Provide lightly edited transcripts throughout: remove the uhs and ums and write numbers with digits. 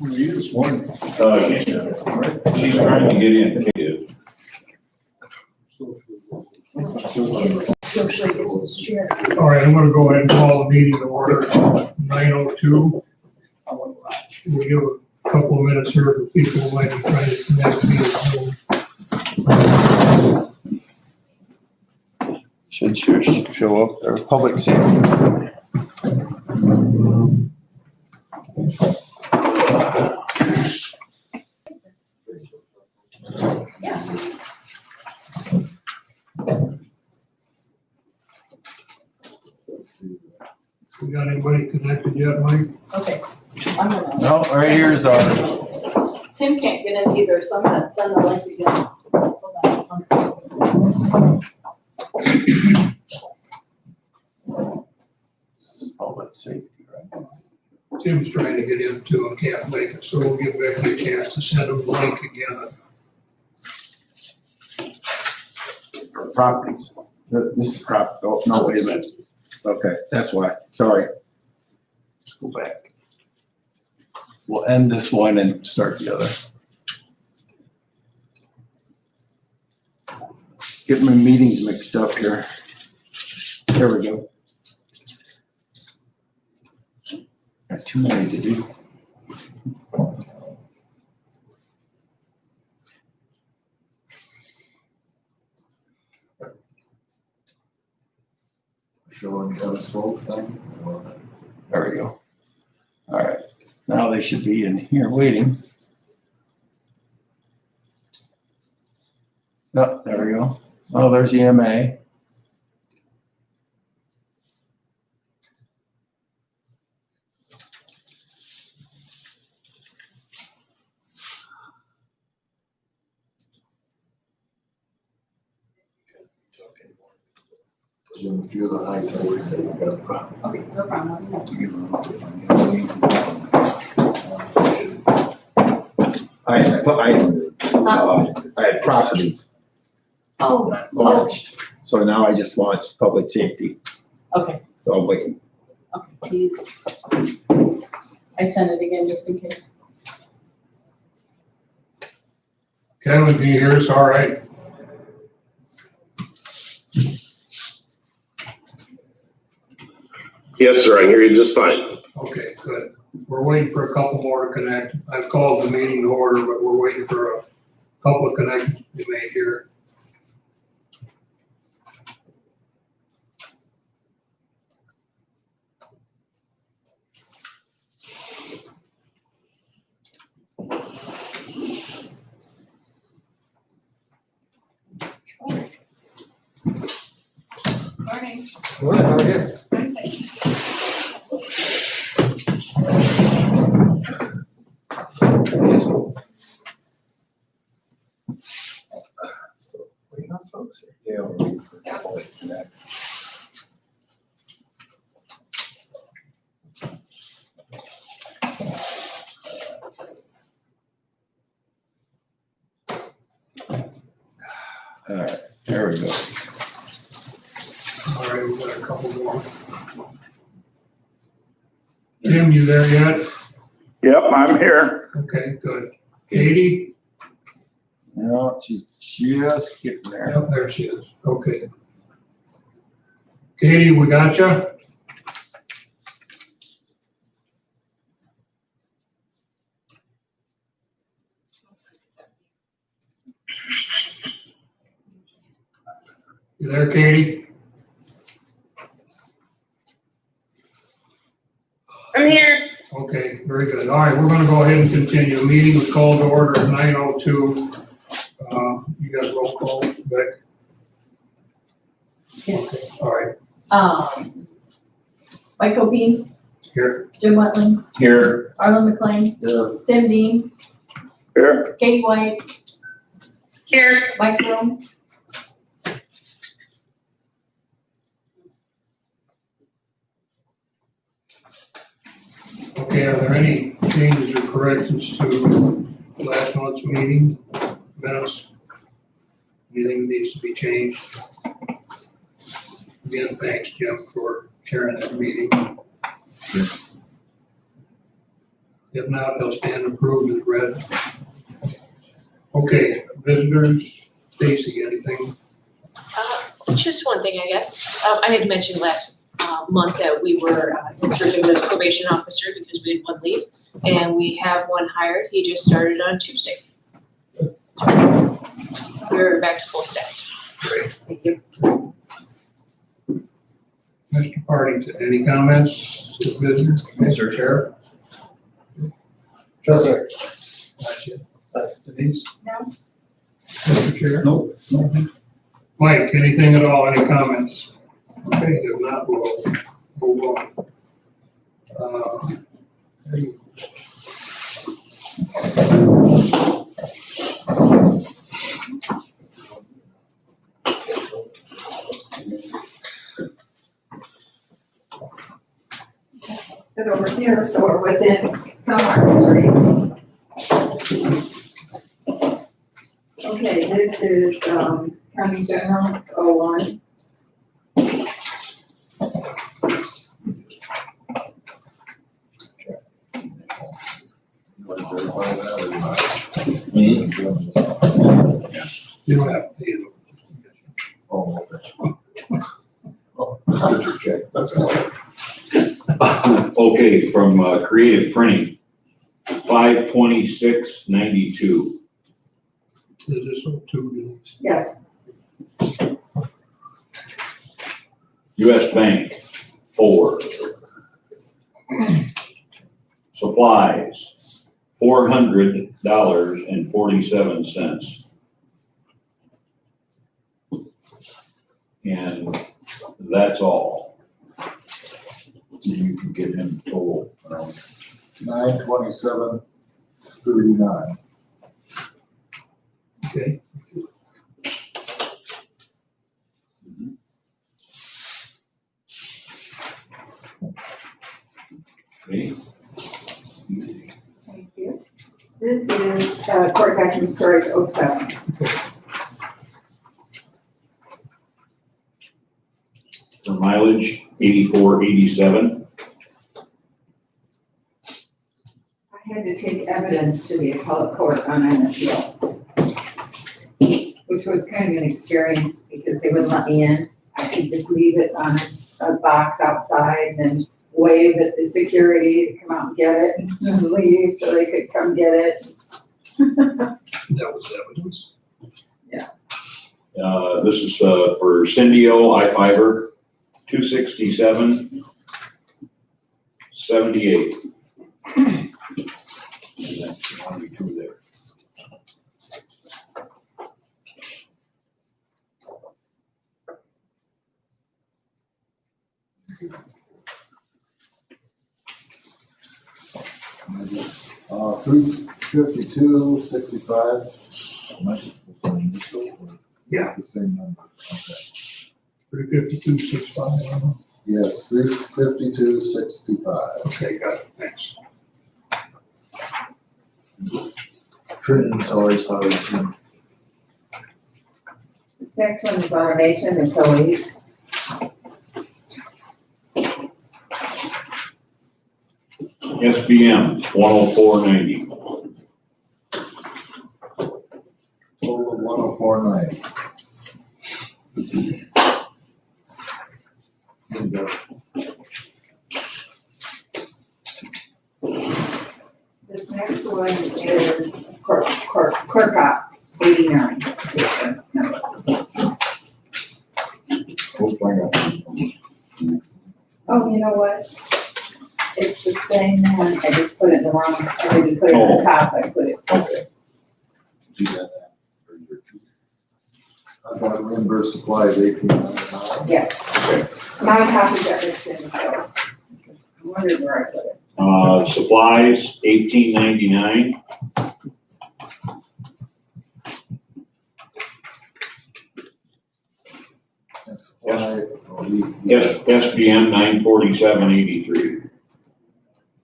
Were you this morning? She's trying to get in, kid. All right, I'm gonna go ahead and call the meeting to order at 9:02. We'll give a couple of minutes here for people who might be trying to connect to the Should show up there, public safety. We got anybody connected yet, Mike? Okay, I'm gonna. No, right here's our, Tim can't get in either, so I'm gonna send the link again. Hold on, this one's- this is public safety, right? Tim's trying to get in too and can't make it, so we'll give Becky a chance to send him the link again. Properties. This is oh, no, wait a minute. Okay, that's why, sorry. Let's go back. We'll end this one and start the other. Get my meetings mixed up here. There we go. Got too many to do. Showing the smoke thing. There we go. All right, now they should be in here waiting. Oh, there we go. Oh, there's EMA. In a few of the high tower, we got a problem. Okay, no problem. I had properties Oh, launched, so now I just launched public safety. okay, So I'm waiting. okay, please. I sent it again just in case. Kevin, do you hear us all right? Yes, sir, I hear you just fine. Okay, good. We're waiting for a couple more to connect. I've called the meeting to order, but we're waiting for a couple of connections to be made here. Morning. What, how are you? Still waiting on folks here. Yeah, we're waiting for public to connect. All right, there we go. All right, we've got a couple more. Tim, you there yet? Yep, I'm here. Okay, good. Katie? No, she's just getting there. Yep, there she is. Okay. Katie, we got you? You there, Katie? I'm here. Okay, very good. All right, we're gonna go ahead and continue. The meeting was called to order at 9:02. You got roll call, Beck? Yeah. Okay, all right, Michael Bean, here. Jim Wetling, Here. Arlen McLean, Tim Dean, Here. Katie White, Here. Mike Rowe. Okay, are there any changes or corrections to last month's meeting minutes? Anything needs to be changed? Again, thanks, Jim, for chairing that meeting. If not, they'll stand approved as read. Okay, visitors, Stacy, anything? Just one thing, I guess. I had mentioned last month that we were in search of a probation officer because we had one leave, and we have one hired. He just started on Tuesday. We're back to full staff. Great. Thank you. Mr. Partington, any comments, visitors, Mr. Sheriff? Yes, sir. Denise? No. Mr. Chair? Nope. Mike, anything at all, any comments? Okay, if not, we'll move on. There you go. Sit over here, so we're within some arms reach. Okay, this is, County General 01. You want to verify that or not? You don't have to pay it. Oh, okay. Oh, signature check, that's all. Okay, from Creative Printing, 5/26/92. Is this one too, Denise? Yes, US Bank, 4. Supplies, $400.47. And that's all. You can get him total. 9/27/39. Okay. Okay. thank you. This is, court vacuum storage 07. For mileage, 84.87. I had to take evidence to the appellate court on an appeal, which was kind of an experience because they wouldn't let me in. I could just leave it on a box outside and wave at the security to come out and get it and leave so they could come get it. That was evidence. This is for Cindy-O, I-Fiber, 267.78. And that's only 2 there. $352.65. Yeah. The same number, okay. 352.65. Yes, 352.65. Okay, got it, thanks. Trenton's always hard to. This next one is automation, it's 08. SBM, 104.90. Total of 104.90. This next one is Clerk Ops, 89. Oh, you know what? It's the same one, I just put it in the wrong, I didn't put it on the top, I put it. Okay. I thought reimbursed supplies $1,800. Yeah. My copy got mixed in, so I wondered where I put it. Supplies, 18.99. SBM, 947.83.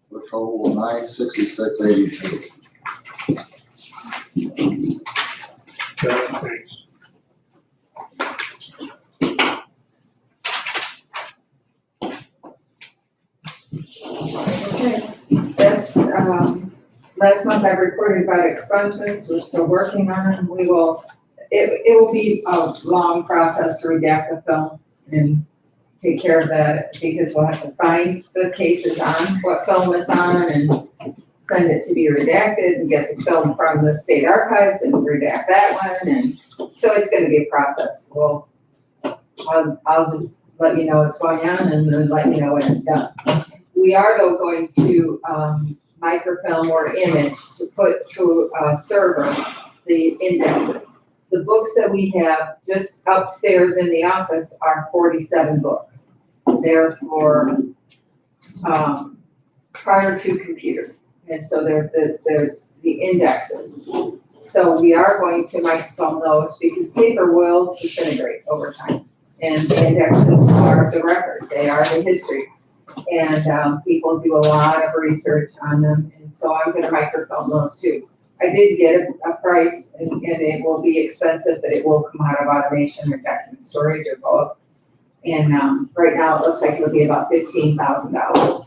The total 966.82. Got it, thanks. Okay, that's last month I reported about expungements, we're still working on them. We will, it will be a long process to redact the film and take care of that, because we'll have to find the cases on, what film it's on, and send it to be redacted, and get the film from the state archives and redact that one, and so it's gonna be a process. Well, I'll just let you know what's going on and then let you know when it's done. We are though going to, microfilm or image to put to a server the indexes. The books that we have just upstairs in the office are 47 books. They're for, prior to computer. And so they're the indexes. So we are going to microfilm those because paper will disintegrate over time. And the indexes are the record, they are the history. And people do a lot of research on them, and so I'm gonna microfilm those too. I did get a price, and it will be expensive, but it will come out of automation or document storage or both. And right now, it looks like it'll be about $15,000,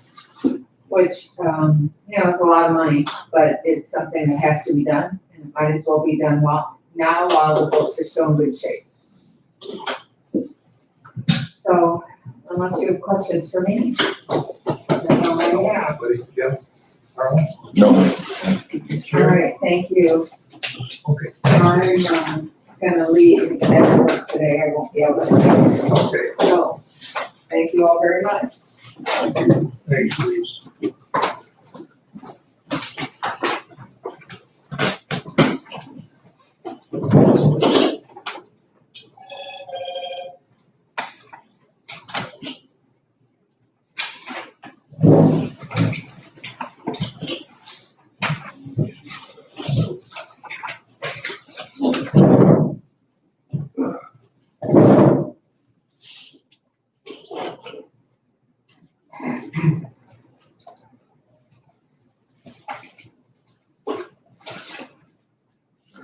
which, you know, it's a lot of money, but it's something that has to be done, and it might as well be done while the books are still in good shape. So, unless you have questions for me, that's all I have. Anybody, Jim? Carl? No. All right, thank you. Okay. I'm gonna leave at work today, I won't be able to stay. Okay. So, thank you all very much. Thanks, Louise.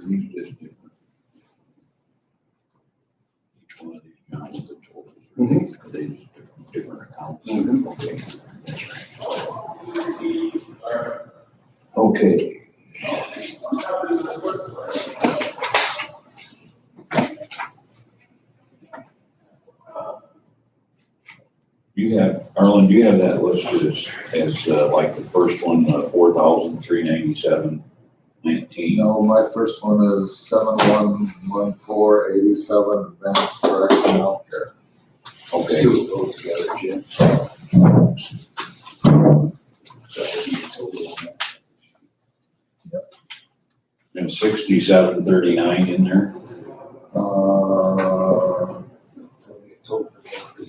Each one of these accounts, the totals, are they just different accounts? Okay. You have, Arlen, do you have that listed as like the first one, 4,397.19? No, my first one is 711487 Advanced Correction Healthcare. Okay. Two of those together, Jim. And 6739 in there?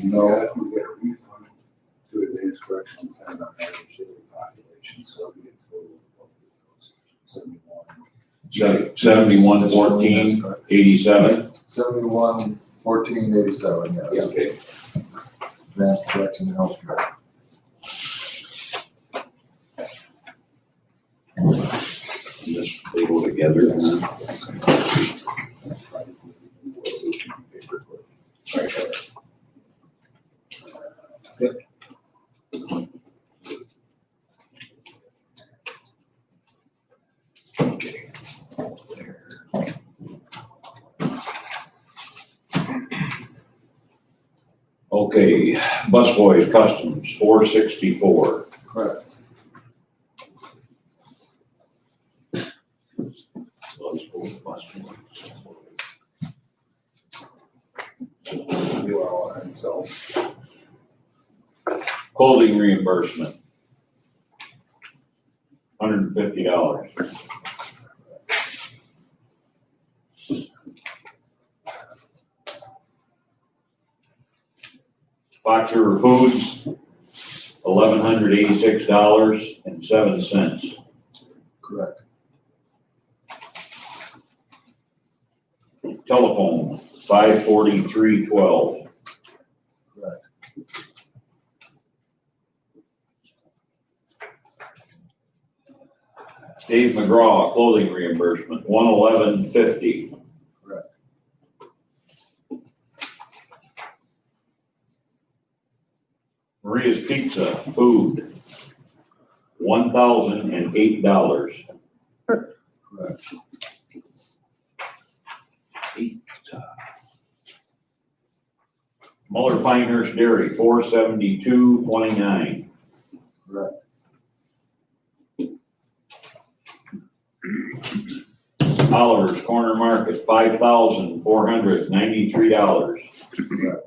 No. We get a refund to advanced correction depending on average daily population, so we get total of those 71. 711487? 711487, yes. Okay. Advanced Correction Healthcare. Just they go together. Okay, Busboys Customs, 464. Correct. So let's go with Busboys. You are all right, so. Clothing reimbursement, $150. Fox River Foods, $1,186.07. Correct. Telephone, $543.12. Correct. Dave McGraw, clothing reimbursement, $111.50. Correct. Maria's Pizza, food, $1,008. Correct. Muller Pinehurst Dairy, $472.29. Correct. Oliver's Corner Market, $5,493. Correct.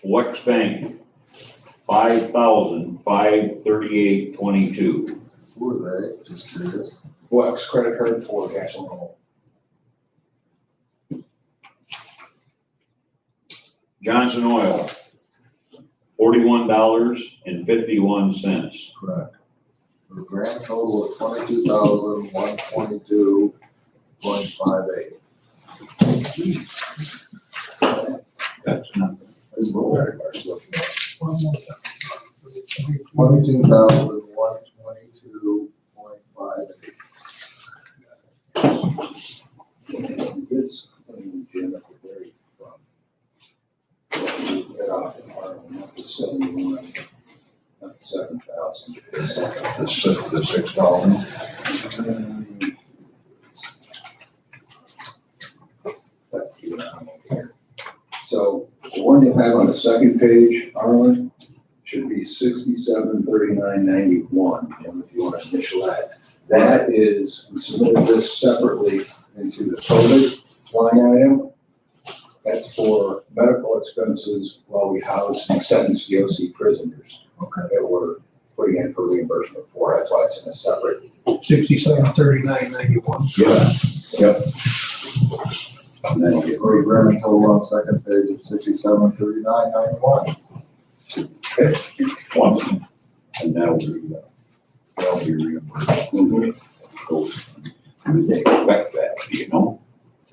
Wex Bank, $5,538.22. Who are they? Just curious. Flex credit card for gasoline. Johnson Oil, $41.51. Correct. For a grand total of 22,122.58. That's not. This is what we're looking at. One more time. 22,122.58. This, Jim, at the very front. Right off the bottom, not the 71, not the 7,000. The $6. That's the amount here. So the one you have on the second page, Arlen, should be 6739.91, and if you want to initial that. That is, we submitted this separately into the COVID line item. That's for medical expenses while we house and sentence DOC prisoners. Okay. That we're putting in for reimbursement for. That's why it's in a separate. 6739.91. Yeah. Yep. And then it'll get For a grand total on second page of 6739.91. One. And that'll be reimbursed. Do they expect that, do you know?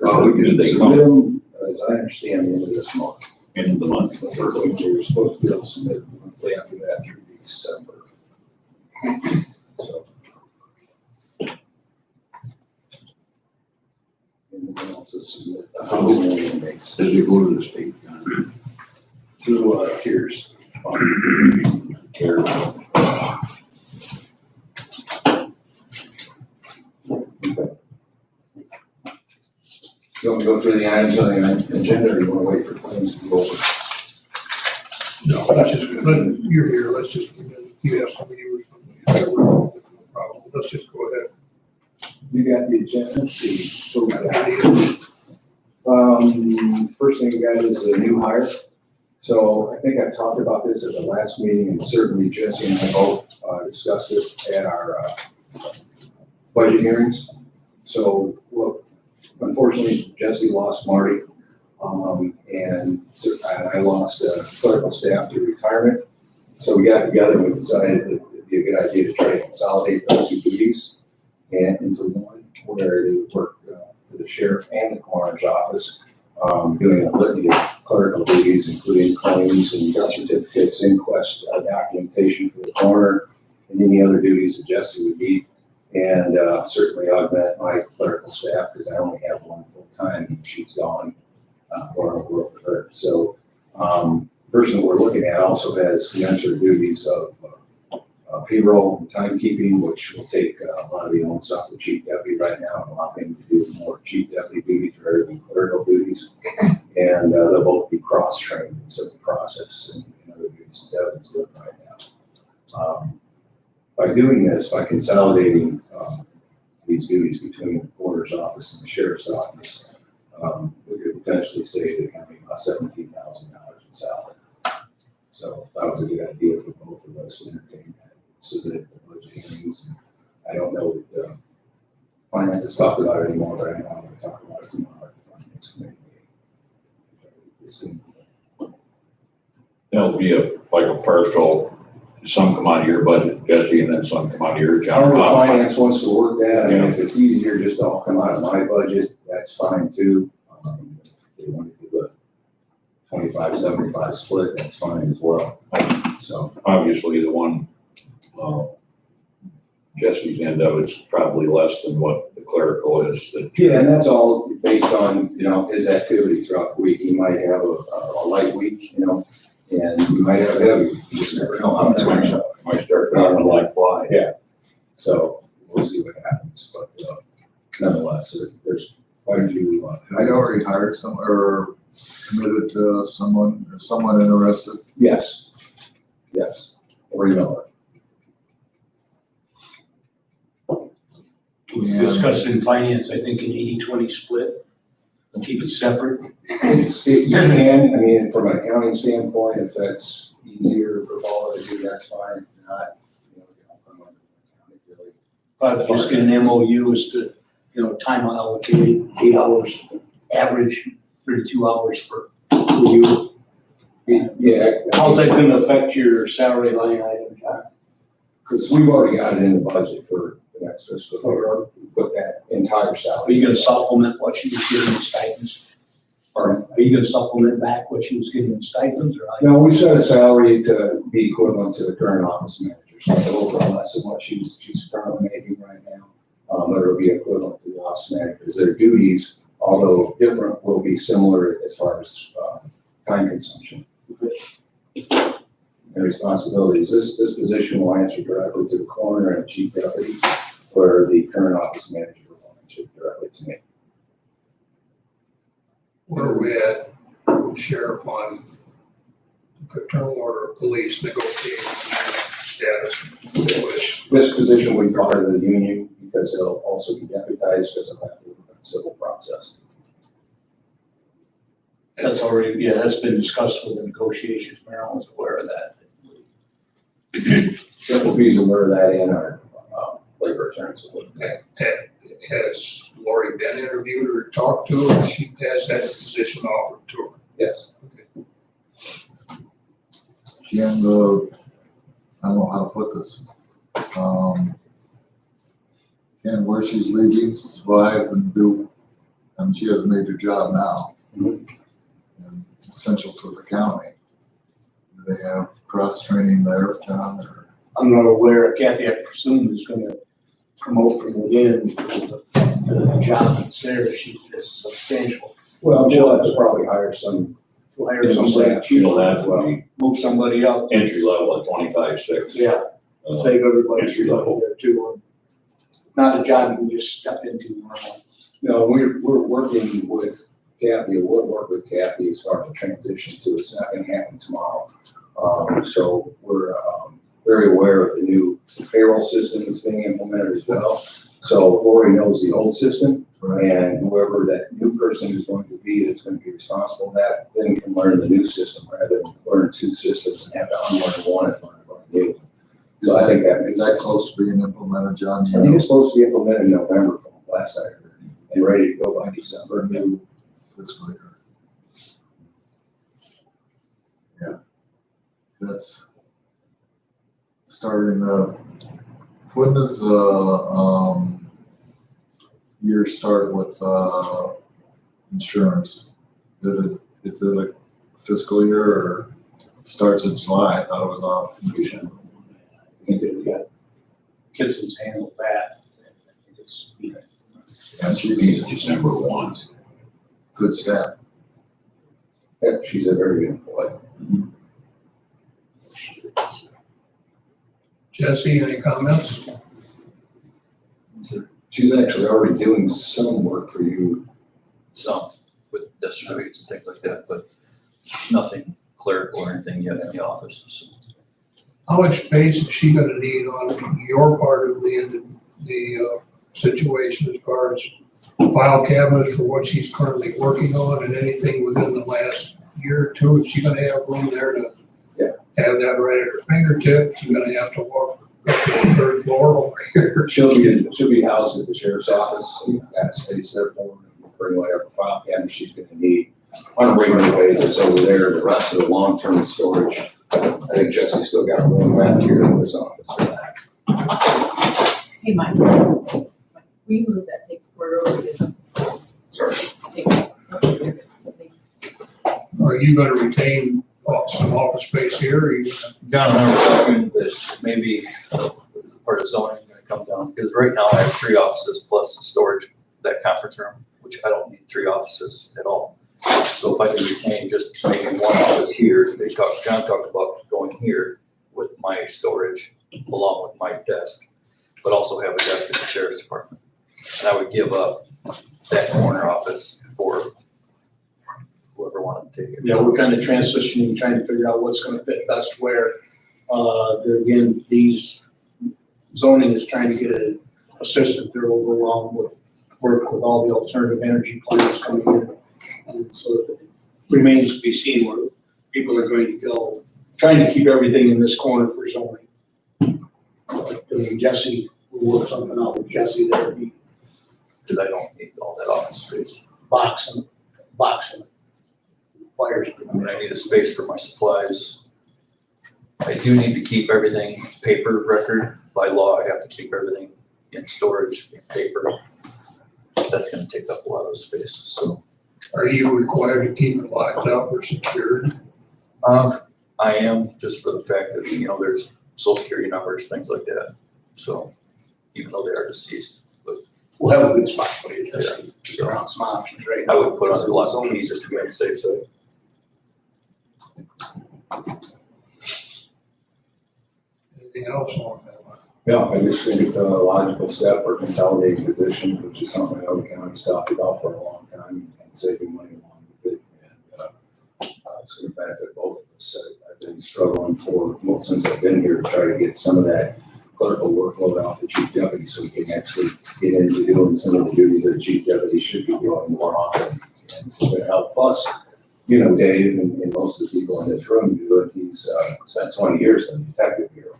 We Do can they submit come them, as I understand, the end of this month. end of the month? The first week we were supposed to be able to submit the monthly after that through December. So. Anything else is submit the housing inmates Does it go to the state? through Kears. Care. You want me to go through the items on the agenda, or you want to wait for claims to go over? No, let's just, you're here, let's just, you have somebody or something. No problem. Let's just go ahead. You got the agenda, let's see. So we got first thing we got is a new hire. So I think I talked about this at the last meeting, and certainly Jesse and I both discussed this at our budget hearings. So, look, unfortunately, Jesse lost Marty, and I lost clerical staff through retirement. So we got together and we decided that it'd be a good idea to try to consolidate those two duties and into one, where they would work for the sheriff and the coroner's office, doing a litany of clerical duties, including claims and death certificates, inquest documentation for the coroner, and any other duties that Jesse would need. And certainly augment my clerical staff, because I only have one full time and she's gone, or I'll work with her. So the person that we're looking at also has commensurate duties of payroll and timekeeping, which will take a lot of the onus off the chief deputy right now, and allow him to do more chief deputy duties rather than clerical duties. And they'll both be cross-trained in certain process and other duties that Devin's doing right now. By doing this, by consolidating these duties between the coroner's office and the sheriff's office, we could potentially save the county about $17,000 in salary. So that was a good idea for both of us to entertain that. So that the budget hearings, I don't know that finance has talked about it anymore, but I know I'm going to talk about it tomorrow at the finance committee meeting. That'll be like a partial, some come out of your budget, Jesse, and then some come out of your job. However, finance wants to work that, I mean, if it's easier just to all come out of my budget, that's fine too. If they want to do a 25-75 split, that's fine as well. So, Obviously, the one, Jesse's end of it's probably less than what the clerical is. yeah, and that's all based on his activity throughout the week. He might have a light week, and he might have a heavy week. You just never know how that's going to go. Might start throwing like fly. Yeah. So we'll see what happens, but nonetheless, there's quite a few. Have you already hired some, or committed to someone, or someone interested? Yes, or Miller. We was discussing finance, I think, an 80-20 split, keep it separate. You can, I mean, from an accounting standpoint, if that's easier for Paula to do, that's fine. If not, I'm on accounting really. But just get an MOU as to, time allocated, 8 hours, average 32 hours for you. Yeah. How's that gonna affect your salary line item, John? Because we've already got it in the budget for the next fiscal year. We put that entire Are salary. you gonna supplement what she was getting in stipends? Pardon? Are you gonna supplement back what she was getting in stipends, or? No, we set a salary to be equivalent to the current office manager, so it's a little bit less than what she's currently making right now. But it'll be equivalent to the office manager, because their duties, although different, will be similar as far as time consumption. And responsibilities, this position will answer directly to the coroner and chief deputy, where the current office manager will answer directly to me. Where are we at, Sheriff, on fraternal order of police negotiating status? This position will be part of the union, because it'll also be deputized, because it'll have to work on the civil process. That's already, yeah, that's been discussed with the negotiations, Maryland's aware of that. Deputies aware of that in our labor attorneys. Has Lori been interviewed or talked to, or she has that position offered to her? Yes. She and the, I don't know how to put this. And where she's leaving, survive and do, and she has a major job now. Mhm. And essential to the county. Do they have cross-training there, John, or? I'm not aware, Kathy, I presume is gonna promote from within the job that's there, she is substantial. Well, we'll have to probably hire some. We'll hire somebody, She'll have to be move somebody up, entry level at 25,600. yeah, save everybody's level there too. Not a job you can just step into normally. No, we're working with Kathy, we'll work with Kathy as far as the transition to, it's not gonna happen tomorrow. So we're very aware of the new payroll system that's being implemented as well. So Lori knows the old system, and whoever that new person is going to be that's going to be responsible for that, then can learn the new system rather than learn two systems and have to unlearn one and learn one new. So I think that Is that close to being implemented, John? I think it's supposed to be implemented in November from last I heard, and ready to go by For December. new fiscal year. Yeah. That's starting, when does, year start with, insurance? Is it a fiscal year or starts in July? I thought it was off. I think that we got Kitson's handled that. I think it's, And she's December 1. good staff. Yeah, she's a very good employee. Jesse, any comments? She's actually already doing some work for you. Some with death certificates and things like that, but nothing clerical or anything yet in the office. How much space is she gonna need on your part of the situation as far as file cabinets for what she's currently working on and anything within the last year or two? Is she gonna have room there to have that right at her fingertips? She's gonna have to walk up to the third floor over here? She'll be housed at the sheriff's office. We've got a space there for her. We'll bring whatever file cabinet she's gonna need on a regular basis over there. The rest of the long-term storage, I think Jesse's still got room back here in this office for that. Hey, Mike, will you move that tape recorder over to Sorry. Are you gonna retain some office space here, or are you gonna? John and I were talking that maybe part of zoning gonna come down, because right now I have 3 offices plus storage, that conference room, which which I don't need 3 offices at all. So if I can retain just making 1 office here, John talked about going here with my storage along with my desk, but also have a desk at the sheriff's department. And I would give up that corner office for whoever wanted to take it. Yeah, we're kind of transitioning, trying to figure out what's gonna fit best where. There again, these zoning is trying to get an assistant. They're overwhelmed with work with all the alternative energy plans coming in. And so it remains to be seen where people are going to go, trying to keep everything in this corner for zoning. Jesse, we'll work something out with Jesse there, Because I don't need all that office space. boxing, wires. I mean, I need a space for my supplies. I do need to keep everything paper record. By law, I have to keep everything in storage, in paper. That's gonna take up a lot of space, so. Are you required to keep it locked up or secured? I am, just for the fact that, there's social security numbers, things like that. So, even though they are deceased, but We'll have a good spot for you, yeah, Jesse. so Around some options, right? I would put on the lock on keys just to be on the safe side. Anything else on that one? Yeah, I just think it's a logical step for consolidating positions, which is something I know the county's talked about for a long time, and saving money along with it. And it's going to benefit both of us. I've been struggling since I've been here to try to get some of that clerical workload off the chief deputy so we can actually get into doing some of the duties that a chief deputy should be doing more often. And it's going to help. Plus, Dave and most of the people in this room do it. He's spent 20 years in the detective bureau.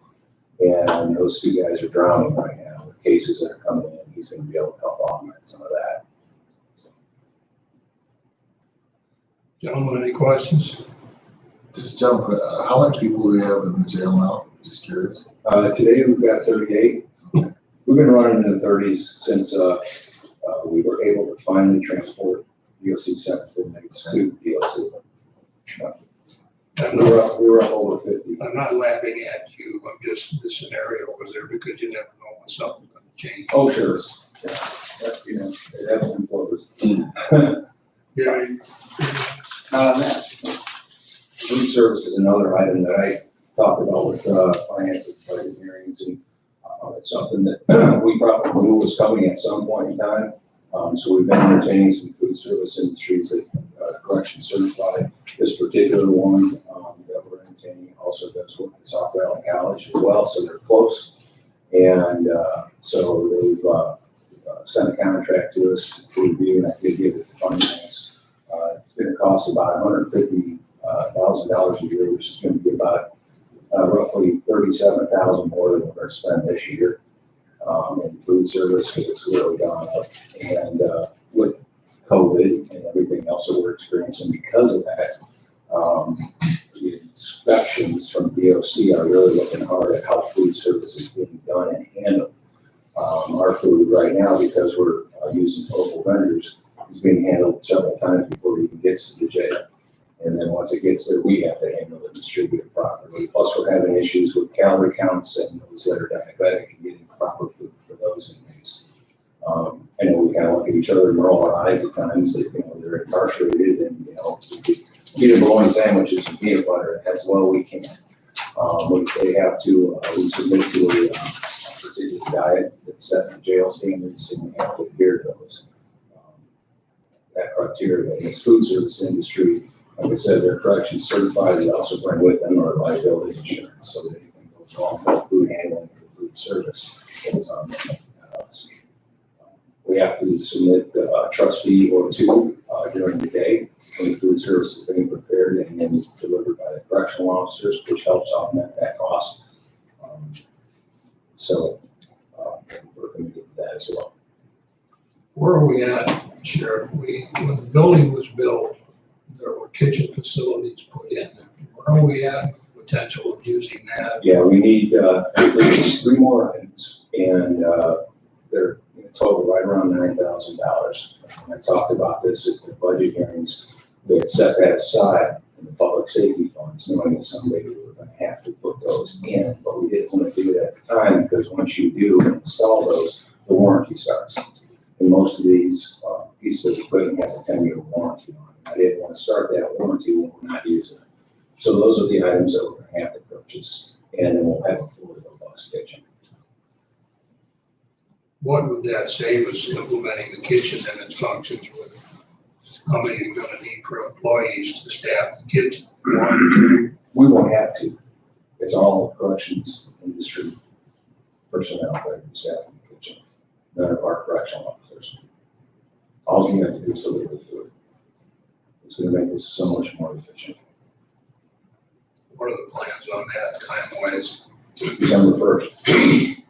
And those 2 guys are drowning right now with cases that are coming in. He's going to be able to help augment some of that. Gentlemen, any questions? Just jump, how many people do we have in the jail now? Just curious. Today we've got 38. We've been running in the 30s since we were able to finally transport DOC sentenced inmates to DOC. We were up over 50. I'm not laughing at you, I'm just, the scenario was there because you never know when something's gonna change. Oh, sure. Yeah, it ebbs and flows. Yeah. Not on that. Food service is another item that I talked about with finance and budget hearings, and it's something that we probably knew was coming at some point in time. So we've been entertaining some food service industries that correction certified. This particular one that we're entertaining also does work at South Valley College as well, so they're close. And so they've sent a contract to us to review, and I did give it to finance. It's going to cost about $150,000 a year, which is going to be about roughly $37,000 more than we're going to spend this year in food service, because it's really gone up. And with COVID and everything else that we're experiencing because of that, the inspections from DOC are really looking hard at how food service is being done and handled. Our food right now, because we're using local vendors, is being handled several times before it even gets to the jail. And then once it gets there, we have to handle it and distribute it properly. Plus, we're having issues with calorie counts and those that are diabetic and getting proper food for those inmates. I know we kind of look at each other and roll our eyes at times that, they're incarcerated and, eating bologna sandwiches and peanut butter as well we can. They have to, we submit to a particular diet that's set for jail standards, and we have to adhere to those. That criteria in this food service industry, like I said, they're correction certified. They also bring with them our liability insurance, so that anything goes wrong with food handling or food service goes on them. We have to submit a trustee or 2 during the day when the food service is being prepared and then delivered by the correctional officers, which helps augment that cost. We're committed to that as well. Where are we at, Sheriff? When the building was built, there were kitchen facilities put in. Where are we at with the potential of using that? Yeah, we need at least 3 more items, and they're in total right around $9,000. When I talked about this at the budget hearings, we had set that aside in the public safety funds, knowing that someday we were going to have to put those in, but we didn't want to do it at the time because once you do install those, the warranty starts. And most of these piece of equipment has a 10-year warranty on it. I didn't want to start that warranty when we're not using it. So those are the items that we're gonna have to purchase, and then we'll have a fully robust kitchen. What would that save us implementing the kitchen and its functions with how many you're gonna need for employees to staff the kitchen? One, two, We won't have to. It's all corrections industry personnel that are staff in the kitchen, none of our correctional officers. All you have to do is deliver the food. It's gonna make this so much more efficient. what are the plans on that time-wise? December 1st.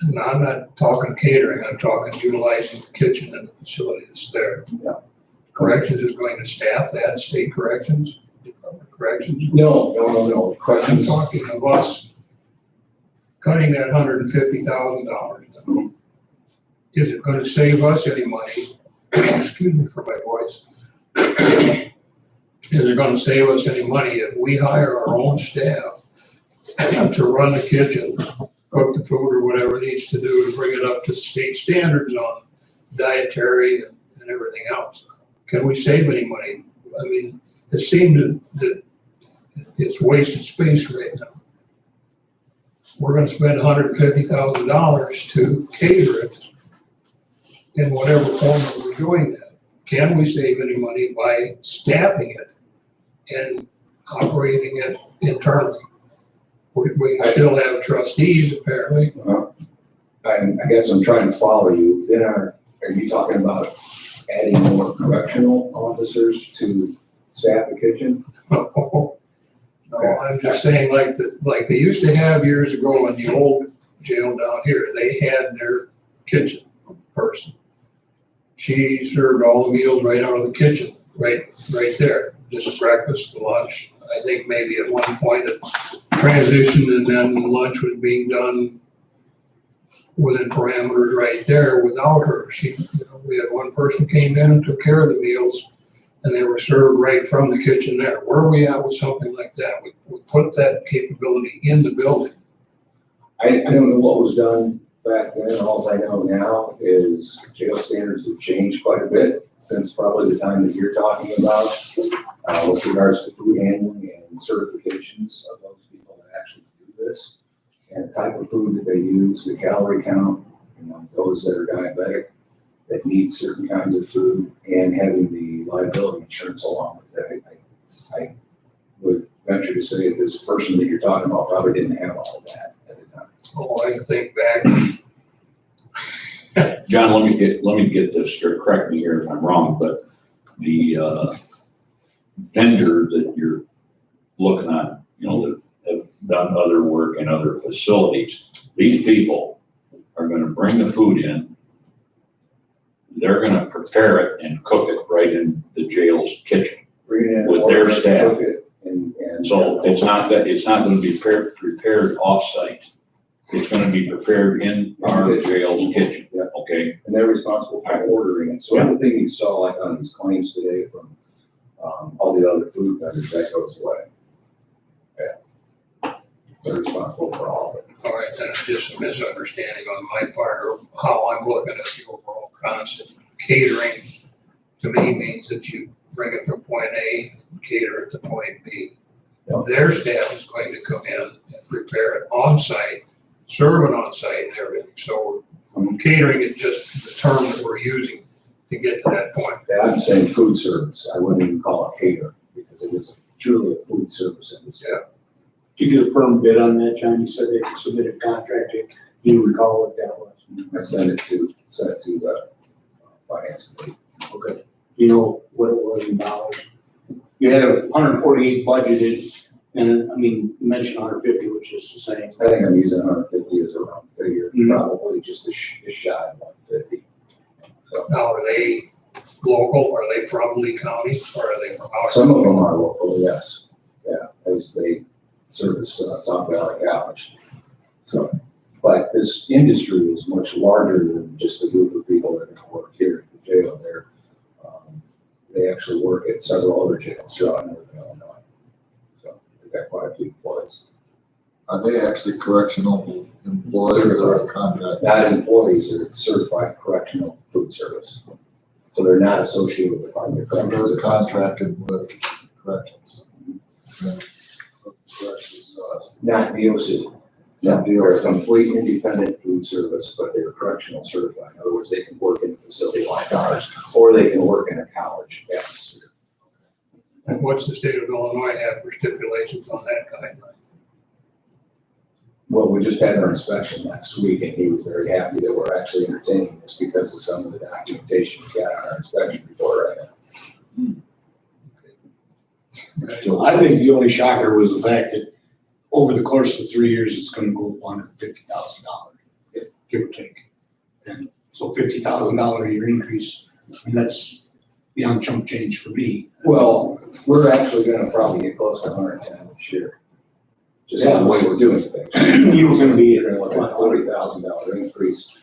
And I'm not talking catering, I'm talking utilizing the kitchen and the facility that's there. Yeah. Corrections is going to staff that, state corrections, Department of Corrections. No. I'm Corrections, talking of us cutting that $150,000. Is it gonna save us any money? Excuse me for my voice. Is it gonna save us any money if we hire our own staff to run the kitchen, cook the food or whatever it needs to do to bring it up to state standards on dietary and everything else? Can we save any money? I mean, it seemed that it's wasted space right now. We're gonna spend $150,000 to cater it in whatever form that we're doing that. Can we save any money by staffing it and operating it internally? We can still have trustees apparently. I guess I'm trying to follow you. Then are you talking about adding more correctional officers to staff the kitchen? No, I'm just saying like they used to have years ago in the old jail down here, they had their kitchen person. She served all the meals right out of the kitchen, right there. Just breakfast, lunch. I think maybe at one point it transitioned and then the lunch was being done within parameters right there without her. We had one person came in and took care of the meals and they were served right from the kitchen there. Where are we at with something like that? We put that capability in the building. I don't know what was done back then. All I know now is jail standards have changed quite a bit since probably the time that you're talking about, with regards to food handling and certifications of those people that actually do this, and the type of food that they use, the calorie count, those that are diabetic, that need certain kinds of food, and having the liability insurance along with that. I would venture to say this person that you're talking about probably didn't have all of that at the time. Oh, I can think back. John, let me get this straight, correct me here if I'm wrong, but the vendor that you're looking at, that have done other work in other facilities, these people are gonna bring the food in, they're gonna prepare it and cook it right in the jail's kitchen with their staff. And So it's not gonna be prepared off-site. It's gonna be prepared in our jail's kitchen, okay? And they're responsible for ordering it. So everything you saw like on these claims today from all the other food vendors, that goes away. Yeah. They're responsible for all of it. All right, then it's just a misunderstanding on my part of how I'm looking at the overall concept. Catering to me means that you bring it from point A and cater it to point B. Yep. Their staff is going to come in and prepare it on site, serve it on site and everything. So catering is just the term that we're using to get to that point. Yeah, I'm saying food service. I wouldn't even call it cater because it is truly a food service industry. Yeah. Did you get a firm bid on that, John? You said they submitted a contract. Do you recall what that was? I sent it to the finance committee. Okay. Do you know what it was in dollars? You had 148 budgeted, and I mean, you mentioned 150, which is the same. I think I'm using 150 as a round figure, probably just a shy of 150. So Now, are they local? Are they from Lee County or are they from outside? some of them are local, yes. Yeah, as they service South Valley College. So, but this industry is much larger than just a group of people that are going to work here at the jail. They actually work at several other jails throughout Northern Illinois. So they've got quite a few employees. Are they actually correctional employees or contract? Not employees, they're certified correctional food service. So they're not associated with the Department of So those Corrections. are contracted with corrections. Yeah. Corrections to us. Not DOC. No, they're a complete independent food service, but they're correctional certified. In other words, they can work in a facility like ours, or they can work in a college atmosphere. And what's the state of Illinois have for stipulations on that guideline? Well, we just had our inspection last week, and he was very happy that we're actually entertaining this because of some of the documentation we got on our inspection report right now. I think the only shocker was the fact that over the course of 3 years, it's gonna go up $150,000, give or take. And so $50,000 a year increase, I mean, that's beyond chump change for me. Well, we're actually gonna probably get close to 110 this year. Just the way we're doing things. You were gonna be at You're gonna look at a $40,000 increase.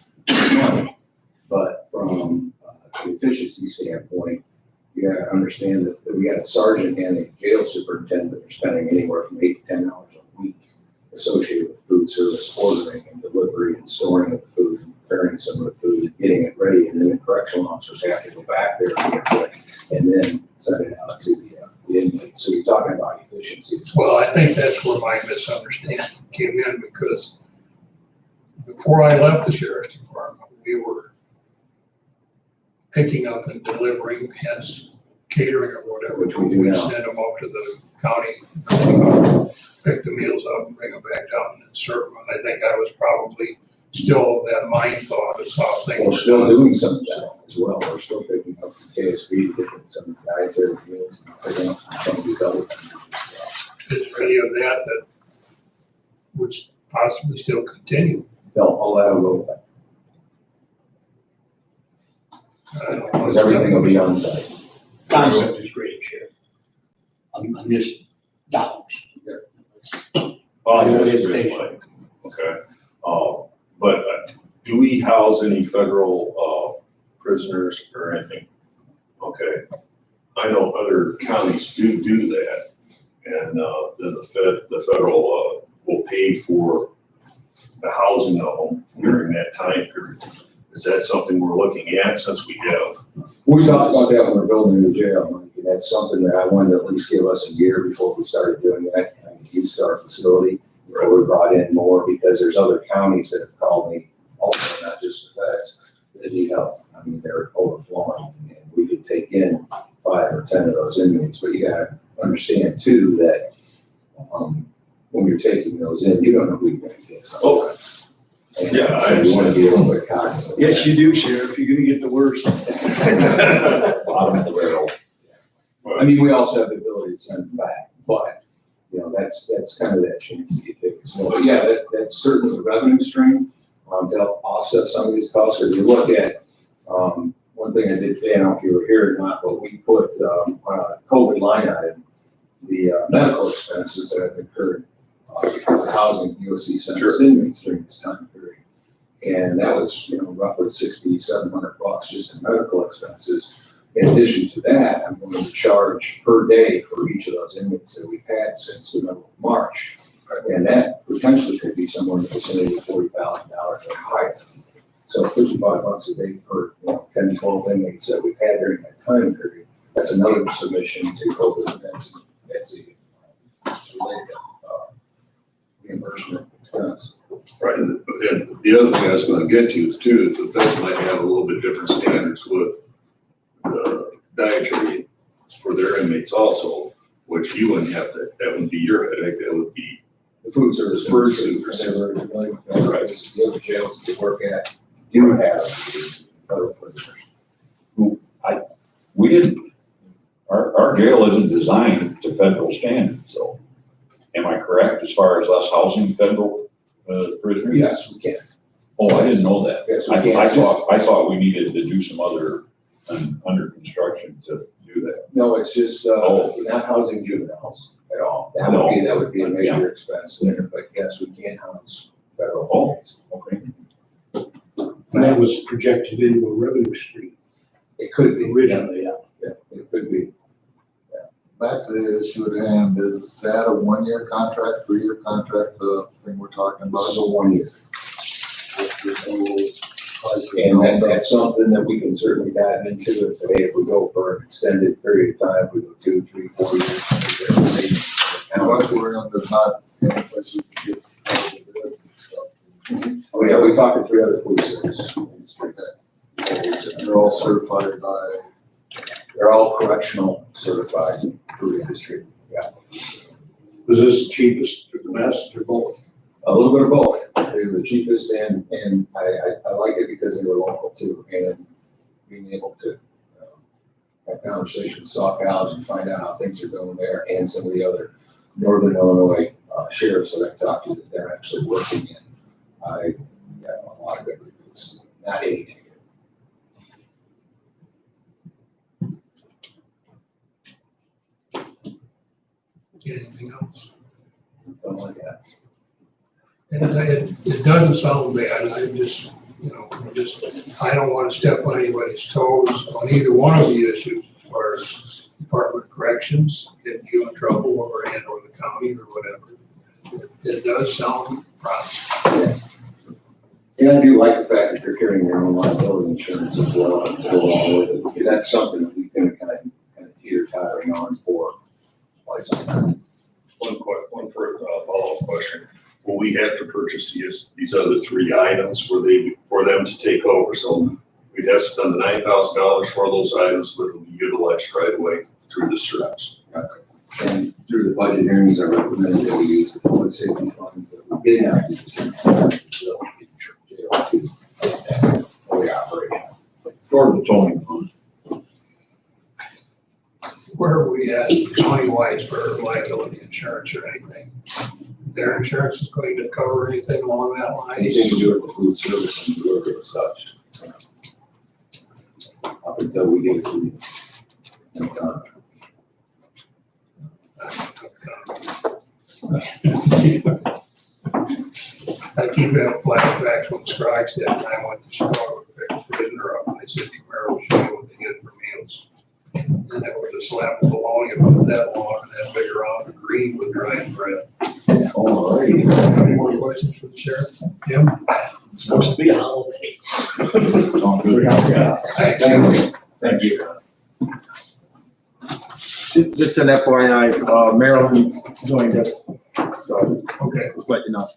But from the efficiency standpoint, you gotta understand that we got a sergeant and a jail superintendent that are spending anywhere from 8 to 10 hours a week associated with food service ordering and delivery and storing of the food, and preparing some of the food, and getting it ready, and then the correctional officers have to go back there and get it, and then send it out to the inmates. So you're talking about efficiency. Well, I think that's where my misunderstanding came in, because before I left the sheriff's department, we were picking up and delivering, hence catering or whatever. Which we do We'd now. send them up to the county, pick the meals up and bring them back down and then serve them. And I think I was probably still that mind thought is how things. We're still doing some of that as well. We're still picking up from KSB to get some dietary meals, and picking up some of these other things as well. Is there any of that that would possibly still continue? No, all that will go back, I don't know. because everything will be on site. Concept is great, Sheriff. I'm just dollars. Well, No here's a good hesitation. point. Okay, but do we house any federal, prisoners or anything? Okay, I know other counties do that, and, then the federal, will pay for the housing of them during that time period. Is that something we're looking at since we have? We talked about that when we we're building the jail, Mike, and that's something that I wanted to at least give us a year before we started doing that. And used our facility before we brought in more, because there's other counties that have called me, also not just the feds, that need help. I mean, they're overflowing, and we could take in 5 or 10 of those inmates, but you gotta understand too that, when you're taking those in, you don't know who you're gonna get. So. Okay. And Yeah, so you wanna be a little bit cognizant. of Yes, that. you do, Sheriff. You're gonna get the worst. Bottom of the barrel. I mean, we also have the ability to send them back, but, you know, that's kind of that chance that you take as well. But yeah, that's certainly a revenue stream, to help offset some of these costs. If you look at, one thing I did today, I don't know if you were here or not, but we put, on a COVID line item, the medical expenses that have incurred, for housing USC Central inmates during this time period. And that was, you know, roughly $6,700 just in medical expenses. In addition to that, I'm going to charge per day for each of those inmates that we've had since the middle of March. And that potentially could be somewhere in the vicinity of $40,000 or higher. So $55 a day per, 10, 12 inmates that we've had during that time period. That's another submission to COVID. That's the related reimbursement expense. Right, and the other thing I was gonna get to too, is the feds might have a little bit different standards with dietary for their inmates also, which you wouldn't have that wouldn't be your headache, that would be The food service. Food service. And they're very familiar with that, right? The other jails that they work at do have federal prisoners. We didn't, our jail isn't designed to federal standards, so am I correct as far as us housing federal prisoners? Yes, we can. Oh, I didn't know that. Yes, we I can. I thought we needed to do some other, under construction to do that. No, it's just, we're not housing juveniles at all. That would be a major expense there, but yes, we can house federal inmates. Okay. And that was projected into a revenue stream It could be. originally, yeah. Yeah, it could be. Back to the issue at hand, is that a 1-year contract, 3-year contract, the thing we're talking about? This is a 1 year. With renewals And that's something that we can certainly dive into and say, hey, if we go for an extended period of time, we go 2, 3, 4 years. And once we're on the not, once you get bids and stuff. Oh, yeah, we talked to 3 other police services. They're all certified by, They're all correctional certified through the industry. Yeah. Is this the cheapest or the best or both? A little bit of both. They were the cheapest and I like it because they were local too. And being able to have conversations with Sauk College and find out how things are going there and some of the other Northern Illinois sheriffs that I've talked to that they're actually working in. I got a lot of good reviews, not any negative. Anything else? Something like that. And it doesn't sound bad, I just, I don't wanna step on anybody's toes on either one of the issues as far as Department of Corrections, getting you in trouble or the county or whatever. It does sound promising. And I do like the fact that they're carrying their own liability insurance as well to go along with it, because that's something that we've been kind of teeter-tottering on for quite some time. One follow-up question. Will we have to purchase these other 3 items for them to take over? So we'd have to spend the $9,000 for those items, but it'll be utilized right away through the service. And through the budget hearings, I recommended that we use the public safety funds that we did not use to operation. Toward the towing fund. Where are we at county-wise for liability insurance or anything? Their insurance is going to cover anything along that line? Anything to do with the food service and delivery and such. Up until we get it to you. That's on. I keep having flashbacks when Scruggs did, and I went to Chicago to pick a prisoner up, and I said, "Where show me what they get for meals?" And it was a slab of bologna about that long and that bigger on and green with dry bread. All right. Any more questions for the sheriff? Jim? It's supposed to be a holiday. All good. Thank you. Just an FYI, Marilyn joined us, so Okay. just let you know.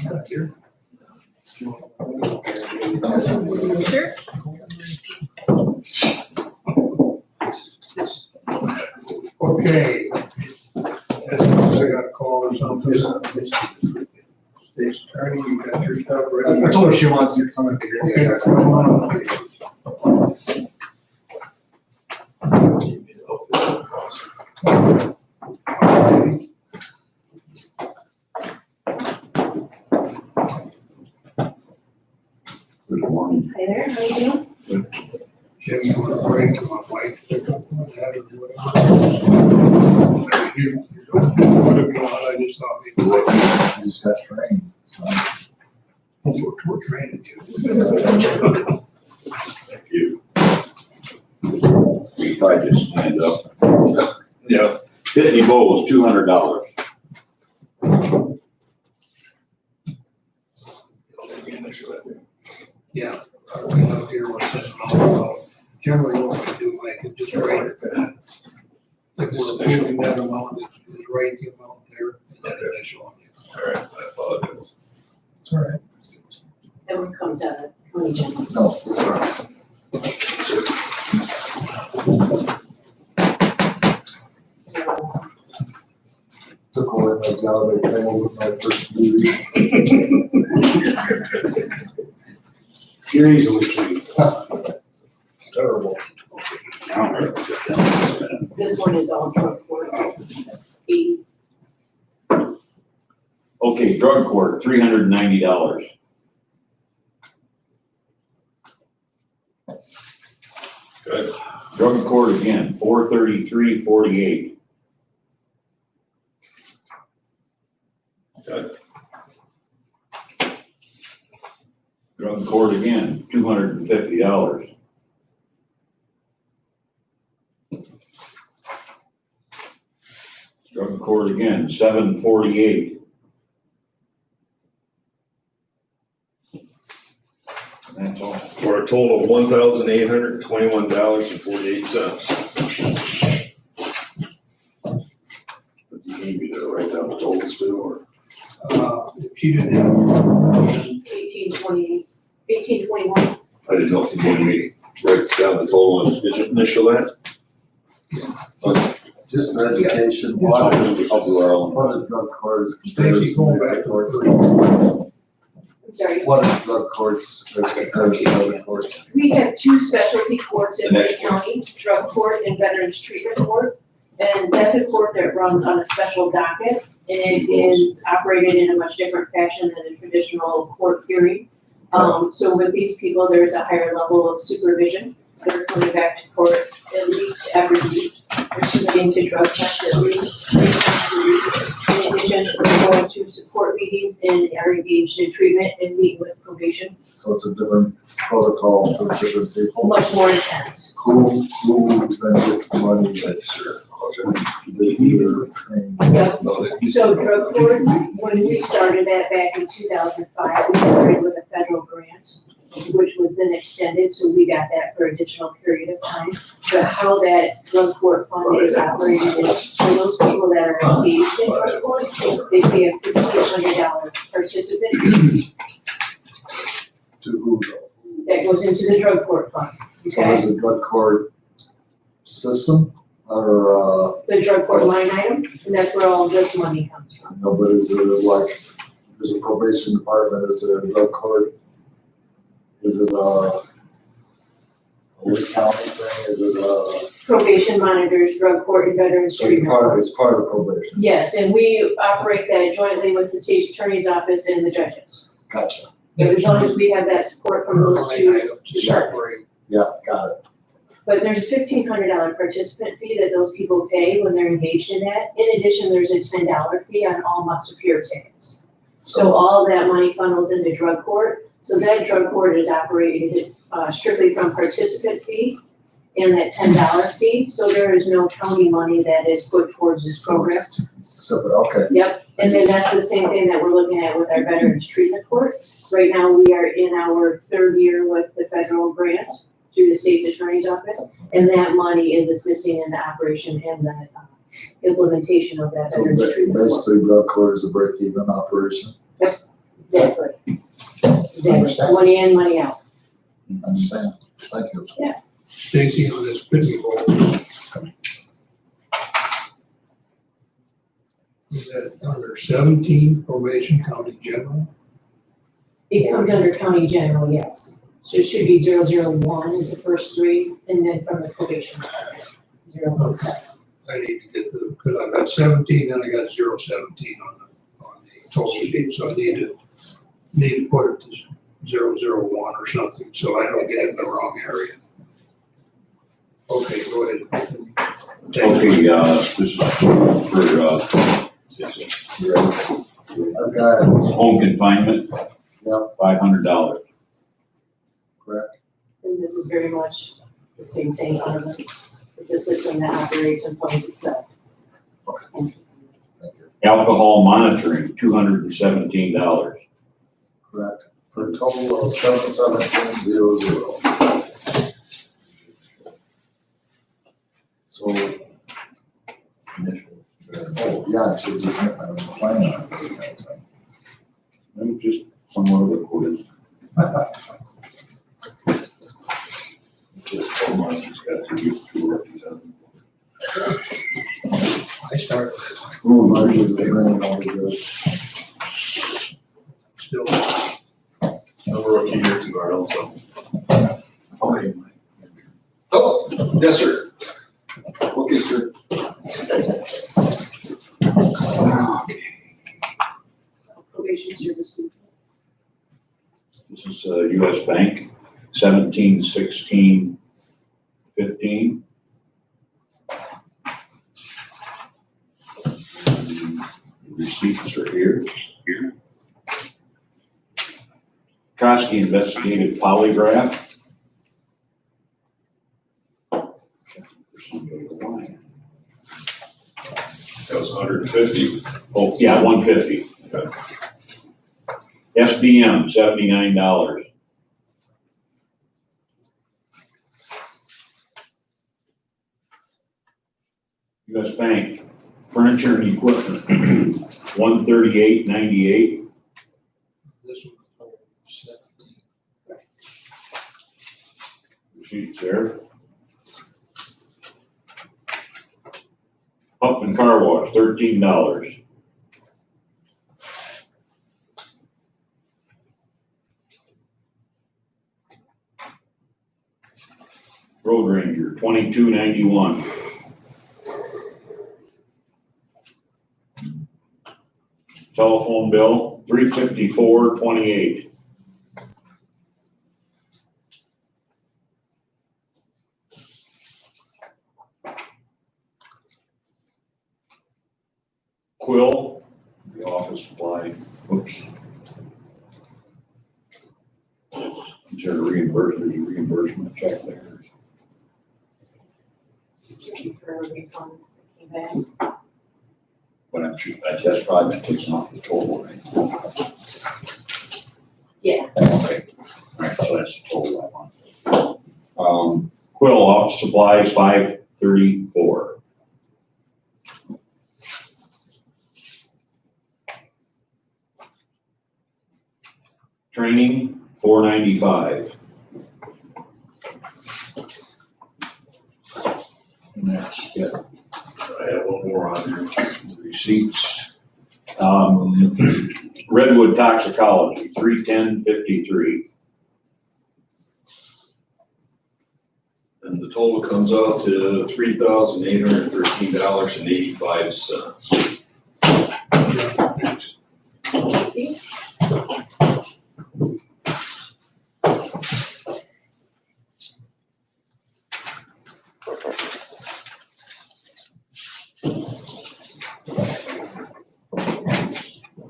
Not here. Sure. Okay. I got a call or something. State's attorney, you got your stuff ready? I told her she wants you to come and figure Okay, it out. come on. Good morning. Hi there, how you doing? Jim, you want to break, my wife, pick up on that or whatever? Whatever you want, I just thought maybe. I just got trained. So. We're training you. Thank you. We probably just stand up. Yeah. Pitney Bowes, $200. Yeah, we know here what says about, generally what we do, Mike, is just write it. Like we're approving that amount, is write the amount there, and then initial on it. All right, I apologize. It's all right. That one comes out of county general. No. Took away my job, I came over with my first duty. You're easily trained. Terrible. This one is all drug court. 80. Okay, drug court, $390. Good. Drug court again, $433.48. Good. Drug court again, $250. Drug court again, $748. for a total of $1,821.48. Do you need me to write down the totals too, or? If she didn't have. 1821. I didn't know if you wanted me to write down the total and initial that. Just for education, I'll do our own. what is drug courts Stacy, comparison going to back other to courts? I'm sorry. What is drug courts as comparison to other courts? We have two specialty courts in Lake County, drug court and veterans treatment court. And that's a court that runs on a special docket, and it is operated in a much different fashion than a traditional court hearing. So with these people, there's a higher level of supervision. They're coming back to court at least every week. They're submitting to drug tests at least 3 times a week. In addition, we're going to support meetings and are engaged in treatment and meet with probation. So it's a different protocol for different people. Much more intense. Who then gets the money that they either train? Yep. So drug court, when we started that back in 2005, we started with a federal grant, which was then extended, so we got that for additional period of time. But how that drug court fund is operated is for those people that are engaged in drug court, they pay a $1,500 participant fee To who? that goes into the drug court fund, So okay? there's a drug court system or, The drug court line item, and that's where all of this money comes from. no, but is it like, there's a probation department, is it a drug court? Is it a Lake County thing, is it Probation monitors, drug court and veterans so treatment. it's part of probation? Yes, and we operate that jointly with the state's attorney's office and the judges. Gotcha, But as long as we have that support from those two, Separate. yeah, got it. but there's a $1,500 participant fee that those people pay when they're engaged in that. In addition, there's a $10 fee on all must appear tickets. So all of that money funnels into drug court. So that drug court is operated strictly from participant fee and that $10 fee. So there is no county money that is put towards this program. Separate, okay. Yep, and then that's the same thing that we're looking at with our veterans treatment court. Right now, we are in our 3rd year with the federal grant through the state's attorney's office. And that money is assisting in the operation and the implementation of that So veterans treatment court. basically drug court is a break-even operation, Exactly. Exactly, Understand. money in, money out. understand, thank you. Stacy, on this Pitney Bowl. Is that under 17 probation county general? It comes under county general, yes. So it should be 001 is the first 3, and then from the probation, 017. I need to get the, because I've got 17, then I got 017 on the total sheet, so I need to put it to 001 or something, so I don't get it in the wrong area. Okay, go ahead. Thank you. Okay, this is for, I've got, home confinement. Yep. $500. correct, And this is very much the same thing, it's a system that operates and funds itself. thank you, Alcohol monitoring, $217. correct, for a total of 71700. So, oh, yeah, it should be, I'm planning on it. I'm just somewhere recorded. Just 4 months, it's got to be 2 I started Ooh, mine is the training, I'll be good. still, I'm a rookie here too, Arnold, so. Okay. Oh, yes, sir. Okay, sir. Probation services. This is US Bank, 171615. Receipts are here. Koski investigative polygraph. That was 150. Oh, yeah, 150. SBM, $79. US Bank, furniture and equipment, 138.98. This one, 17. Sheets there. Pump and car wash, $13. Road Ranger, $22.91. Telephone bill, $354.28. Quill, the office supply, oops. Is there a reimbursement check there? For a refund that came back. But I'm sure, that's probably been taken off the total, right? Yeah. Okay, alright, so that's the total I want. Quill office supplies, $534. Training, $495. And that's it. I have one more on here, receipts. Redwood toxicology, $310.53. And the total comes out to $3,813.85.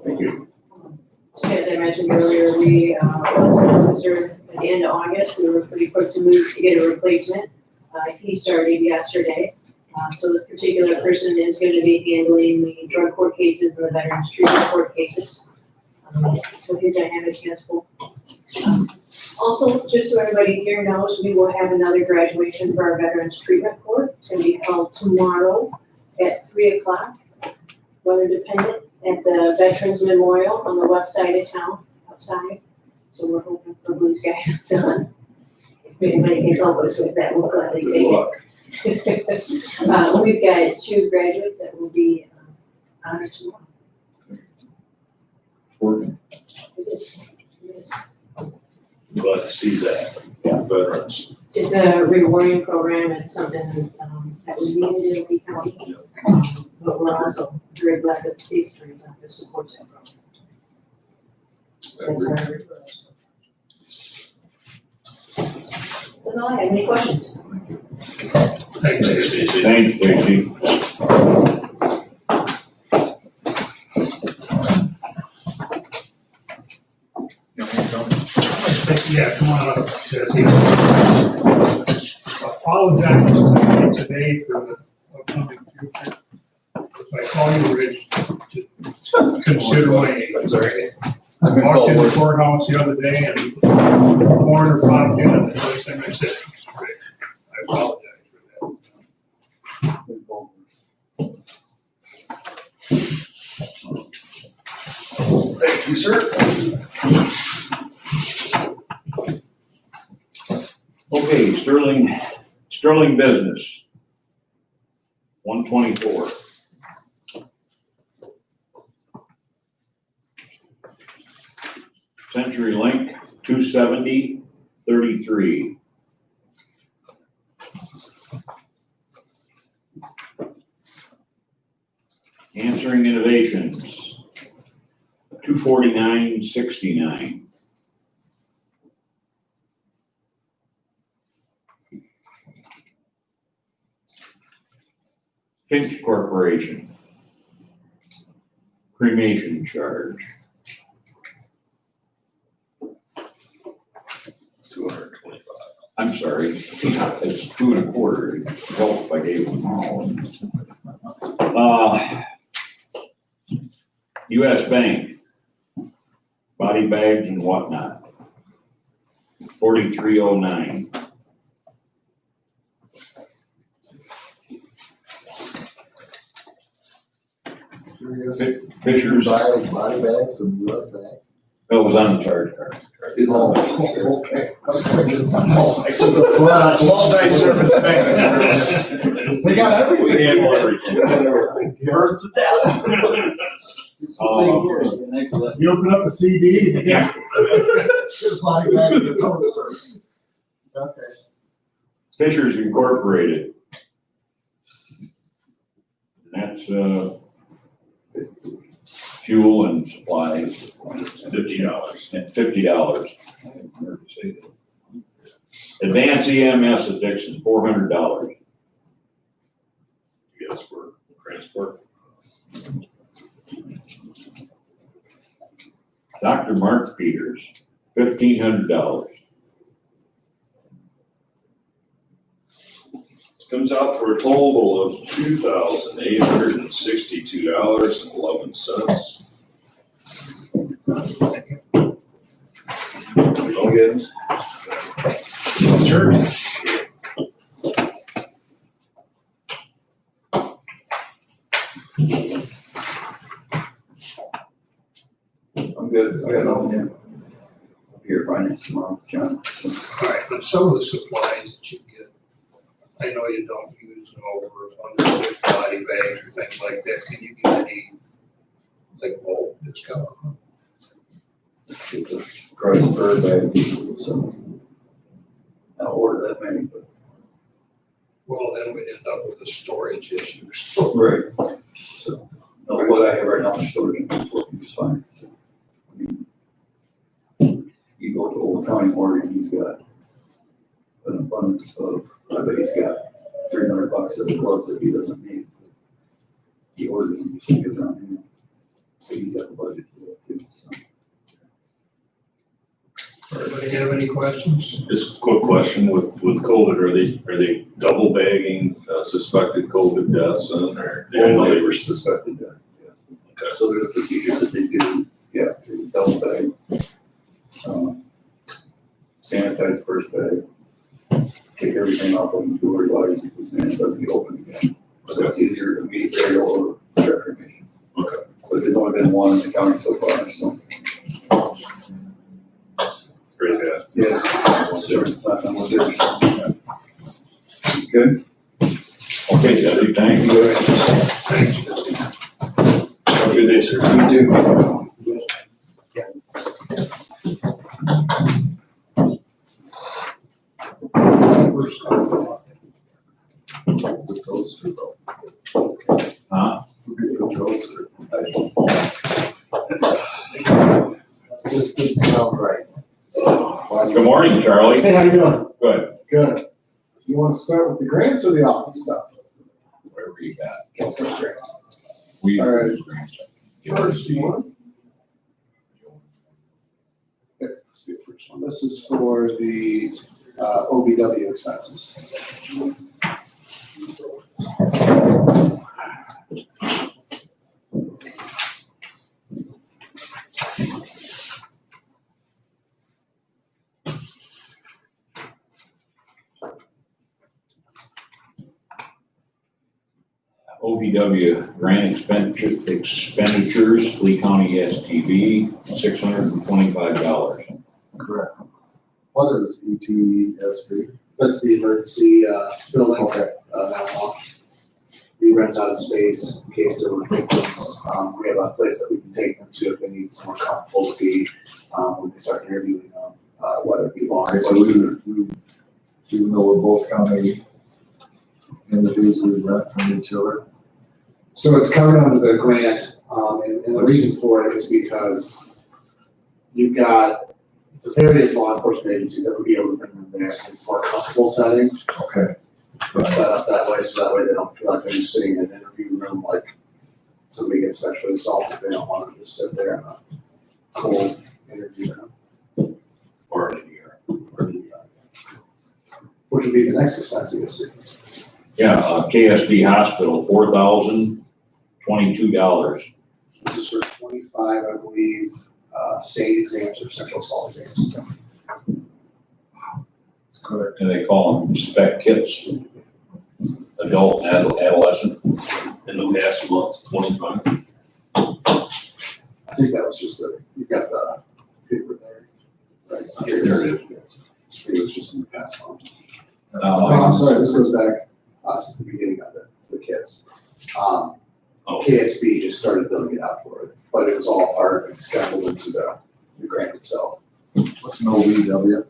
Thank you. So as I mentioned earlier, we lost an officer at the end of August. We were pretty quick to move to get a replacement. He started yesterday. So this particular person is going to be handling the drug court cases and the veterans treatment court cases. So he's going to have his hands full. Also, just so everybody here knows, we will have another graduation for our veterans treatment court. It's going to be held tomorrow at 3:00, weather dependent, at the Veterans Memorial on the west side of town, outside. So we're hoping for blue skies and sun. If anybody can help us with that, we'll gladly Good take luck. it. We've got 2 graduates that will be honored tomorrow. Working. It is. Glad to see that, veterans. It's a rewarding program. It's something that was needed in Lee County. But we're also very glad that the state's attorney's office supports that program. That's why we're for us. That's all I have. Any questions? Thanks, Stacy. Thanks, Stacy. Yeah, come on up, Jesse. Apologize today for the upcoming future. If I call you Rich, just consider my age. That's all right. I walked in the courthouse the other day and the coroner popped in and the first thing I said was Rick. I apologize for that. Thank you, sir. Okay, Sterling Business, 124. Century Link, 270.33. Answering Innovations, 249.69. Finch Corporation, cremation charge. 225. I'm sorry, it's 2.25. It'd help if I gave them all. US Bank, body bags and whatnot, 4309. curious. Fishers, Buy body bags from US Bank. it was on the charge card. It's on the- Okay. I was thinking, multi-service bank. They got everything. We handle everything. Birth to death. It's the same here. You open up a CD, you get a body bag and a toaster. Okay. Fishers Incorporated. That's, fuel and supplies, $50. And $50. Advance EMS at Dixon, $400. Yes, for transport. Dr. Mark Peters, $1,500. Comes out for a total of $2,862.11. Okay. Sure. I'm good, I got nothing here. I'll be here finance tomorrow, John. So, All right, but some of the supplies that you get, I know you don't use them over under body bags or things like that. Can you get any, like, bulk discount on them? get the price per bag, so. I'll order that many, but. Well, then we end up with a storage issue. Right. So, no, what I have right now in storage is fine, so. I mean, you go to Old County Morgan, he's got an abundance of, I bet he's got $300 of the gloves that he doesn't need. He orders them, so he gets on him. So he's got the budget for that too, so. Anybody have any questions? Just a quick question with COVID, are they double bagging suspected COVID deaths and or? I know they were suspected that, yeah. Okay. So there's a procedure that they do, yeah, they double bag. Sanitize first bag, take everything off of the jewelry bodies, and it doesn't get open again. So it's easier to meet burial or check cremation. Okay. But there's only been one in the county so far, so. Great, yeah. Yeah. Sure. Good? Okay, Jesse, thank you. Thanks. Have a good day, sir. You do. It's a toaster though. Huh? Who gets the toaster? Just didn't sound right. Good morning, Charlie. Hey, how you doing? Good. Good. You want to start with the grants or the office stuff? Wherever you got. Let's start with grants. We. All right. First, you want? Okay, let's do the first one. This is for the OVW expenses. OVW grant expenditures, Lee County STV, $625. Correct. What is ETSB? That's the emergency building. Okay. We rent out of space in case there were victims. We have a place that we can take them to if they need somewhere comfortable to be when they start interviewing them, whether it be law Okay, so we, even though we're both county entities, we rent from each other. So it's covered under the grant, and the reason for it is because you've got the various law enforcement agencies that would be able to bring them there. It's more comfortable setting. Okay. It's set up that way, so that way they don't feel like they're just sitting in an interview room like somebody gets sexually assaulted. They don't want to just sit there in a cold interview room. Or in here. Which would be the next expensive. Yeah, KSD Hospital, $4,022. This is for 25, I believe, SAID exams or sexual assault exams. That's correct. And they call them spec kits, adult and adolescent. In the past month, 25. I think that was just you got the paper there. Right, here, there it is. It was just in the past one. Oh, I'm sorry, this goes back, since the beginning of it, for the kids. KSB just started billing it out for it, but it was all part and scheduled into the grant itself. What's an OVW?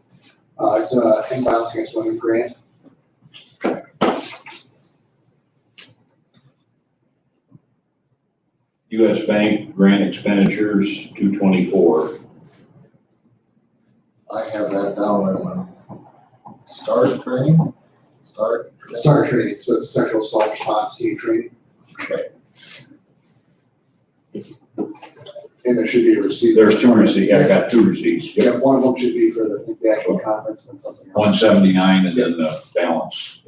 It's a hand violence against women grant. US Bank grant expenditures, 224. I have that down as a start training, Start training, so it's sexual assault response team training. And there should be a receipt. There's 2 receipts, I got 2 receipts. Yeah, one of them should be for the actual conference and something else. 179 and then the balance.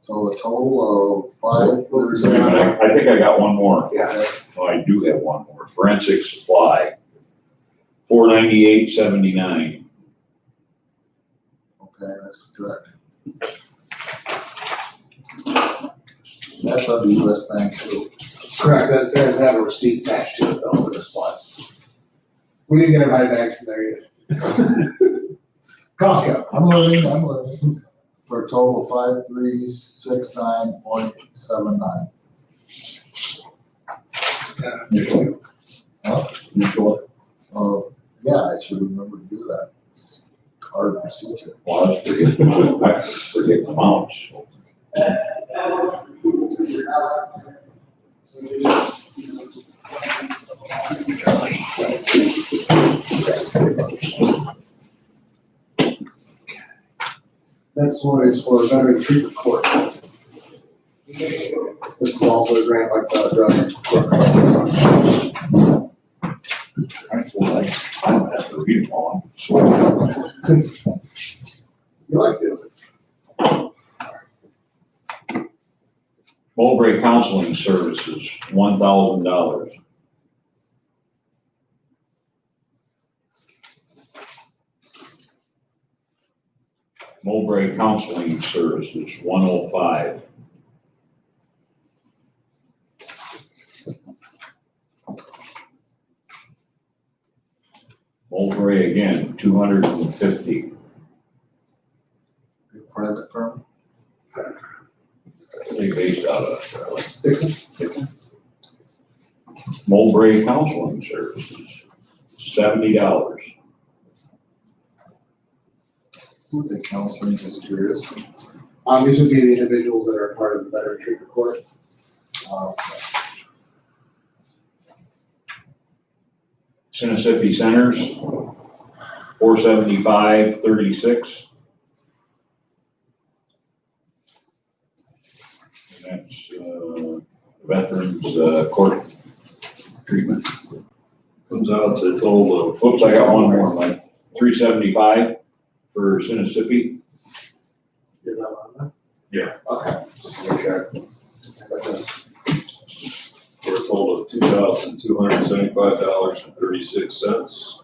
so a total of 5. I think I got one more. Yeah. Oh, I do have one more. Forensic supply, 498.79. Okay, that's correct. That's under US Bank too. Correct, they have a receipt attached to it though for the supplies. We didn't get our money back from there either. Costco. I'm learning. For a total of 5369.79. Initial. Huh? Initial. Yeah, I should remember to do that. It's hard procedure. Well, I forget the amounts. Next one is for veteran treatment court. This is also a grant like the drug. I feel like I don't have to read them all. So You like doing it? Mowbray Counseling Services, $1,000. Mowbray Counseling Services, 105. Mowbray again, 250. Private firm? They based out of Dixon? Mowbray Counseling Services, $70. Who the counseling, just curious. These would be the individuals that are part of the veteran treatment court. Mississippi Centers, 475.36. And that's veterans court treatment. Comes out to a total of. Oops, I got one more, Mike. 375 for Mississippi. You're not on that? Yeah. Okay. Just make sure. For a total of $2,275.36.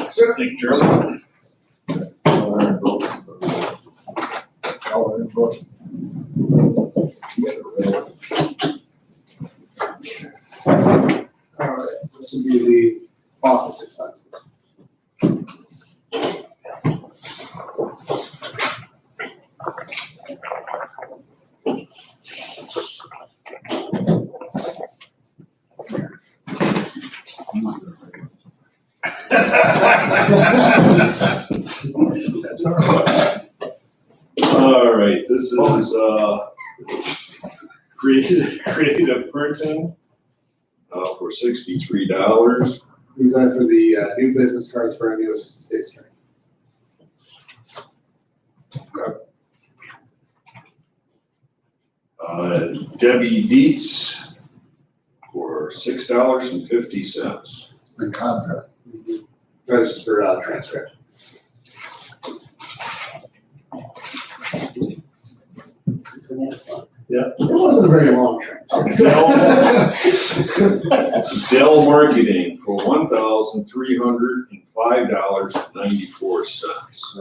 Thank you, Charlie. All right, this would be the office expenses. That's all right. All right, this is, creative printing, for $63. These are for the new business cards for our new assistant state's attorney. Debbie Dietz for $6.50. The contract. That's just for transcript. Yeah, it wasn't a very long transcript. Dell Marketing for $1,305.94. This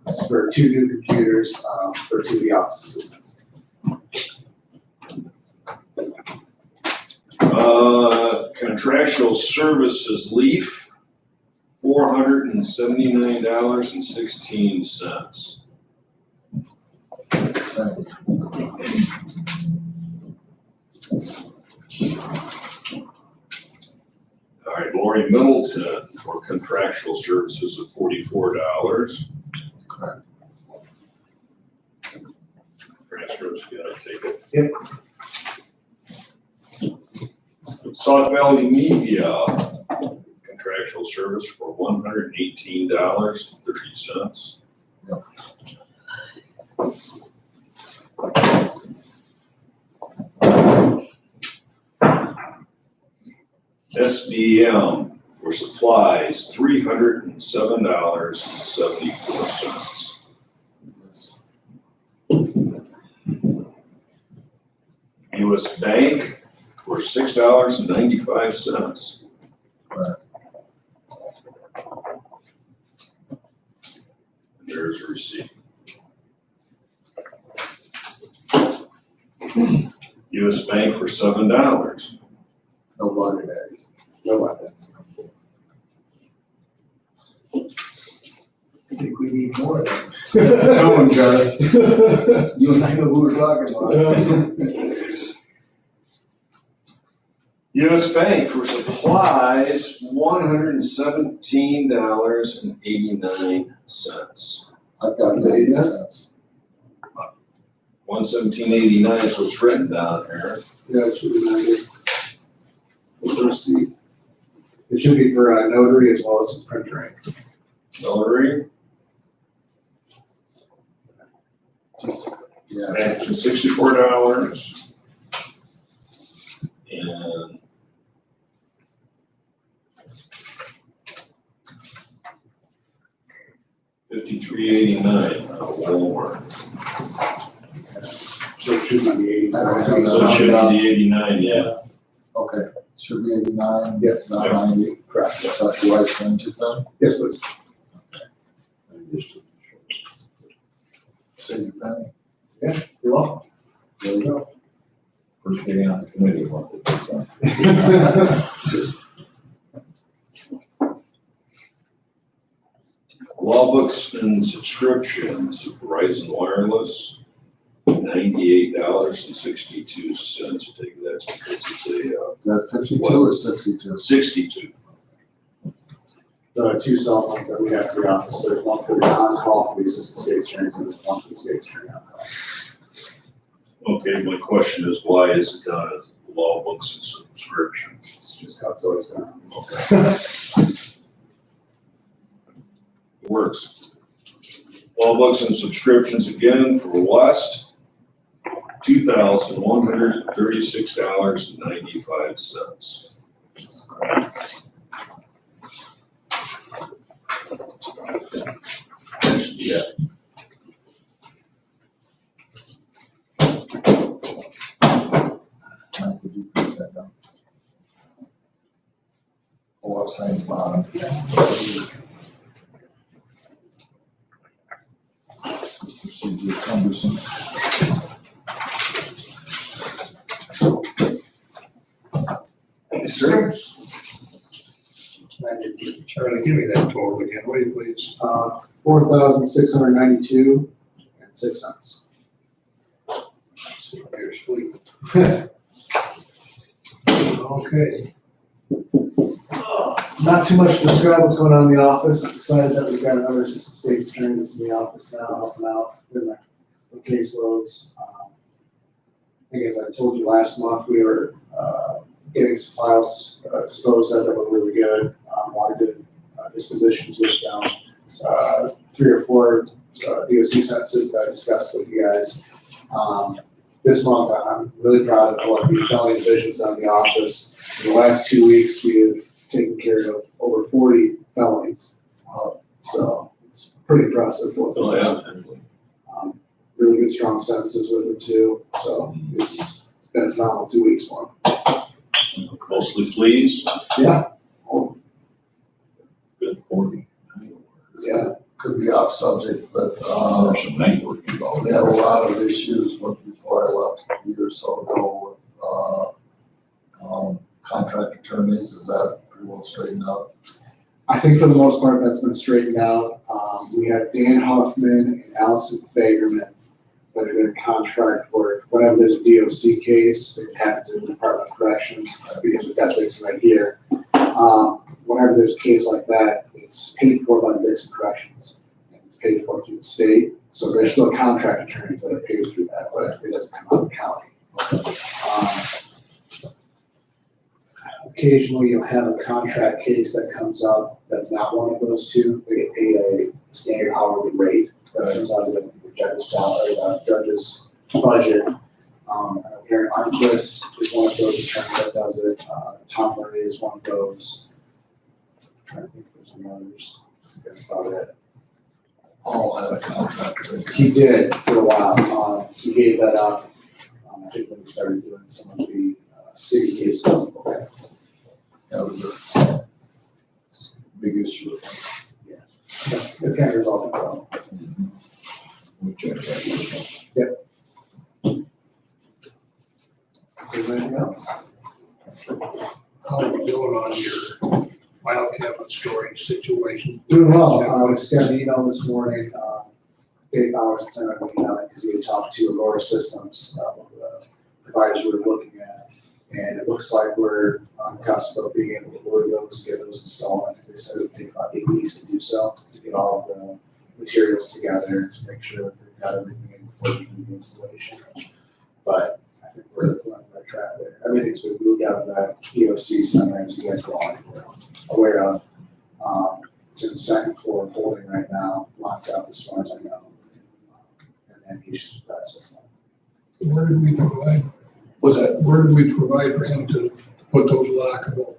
is for 2 new computers, for 2 of the office assistants. Contractual services leaf, $479.16. All right, Lori Middleton for contractual services of $44. Correct. Transcript's gonna take it. Yep. Sauk Valley Media, contractual service for $118.30. SBM for supplies, $307.74. US Bank for $6.95. There's a receipt. US Bank for $7. No water bags. No water bags. I think we need more of them. Come on, Charlie. You and I know who we're talking about. US Bank for supplies, $117.89. I've got the 80 cents. 117.89 is what's written down here. Yeah, it should be 90. What's the receipt? It should be for a notary as well as some printer ink. Notary, Yeah. action $64. And $53.89 out of Walmart. So it should be 80. I don't So it should be the 89, yeah. Okay, should be 89, Yes. not 90. Correct. So do I change it then? Yes, please. Save your penny. You're welcome. There we go. First day on the committee, what did they say? Law books and subscriptions, Verizon Wireless, $98.62. Take that's because it's Is that 52 or 62? 62. The two cell phones that we have for the office, there's one for the on-call for the assistant state attorneys and there's one for the state attorney on-call. Okay, my question is, why is it done as law books and subscriptions? It's just how it's always been. Okay. It works. Law books and subscriptions again for West, $2,136.95. Yeah. Mike, could you please that down? Or same bond. This procedure is cumbersome. Sir? Charlie, give me that total again, will you please? $4,692.06. See, you're asleep. Okay. Not too much to describe what's going on in the office. Excited that we've got another assistant state's attorney that's in the office now, helping out with the caseloads. I think as I told you last month, we were getting some files disposed of that were really good. Wanted to dispositions with them. 3 or 4 DOC sentences that I discussed with you guys. This month, I'm really proud of what the felony division's done in the office. In the last 2 weeks, we have taken care of over 40 felonies. So it's pretty impressive what they've done. Really good, strong sentences with them too. So it's been a phenomenal 2 weeks for them. Mostly pleased. Yeah. Good 40. Yeah. Could be off subject, but There's some night work involved. we had a lot of issues before I left a year or so ago with contract attorneys, is that pretty well straightened out? I think for the most part, that's been straightened out. We have Dan Huffman and Allison Fagerman that are doing contract work. Whenever there's a DOC case, it happens in the Department of Corrections, because we've got this right here. Whenever there's a case like that, it's paid for by the Dixon Corrections, and it's paid for through the state. So there's still contract attorneys that are paid through that, but it doesn't come out of the county. Occasionally, you'll have a contract case that comes up that's not one of those two. They get paid a standard hourly rate that comes out of the judge's salary, judge's budget. Aaron Arnquist is one of those attorneys that does it. Tom Murray is one of those. I'm trying to think if there's any others. I think that's about it. All had a contract. He did for a while. He gave that up. I think when he started doing some of the city cases. That was a big issue. It's kind of resolved itself. Yep. Is there anything else? How are we doing on your file cabinet storage situation? Doing well. I just got an email this morning. Dave Bowers had sent out an email because he had talked to Aurora Systems, one of the providers we were looking at. And it looks like we're on the cusp of being able to order those, get those installed. I think they said it would take about 8 weeks to do so, to get all of the materials together, to make sure that they've got everything in before we do the installation. But I think we're on the right track there. Everything's been moved out of that EOC center, as you guys are all aware of. It's in the second floor holding right now, locked up as far as I know. And then he's that's it. Where did we provide? Was that Where did we provide for him to put those lockable?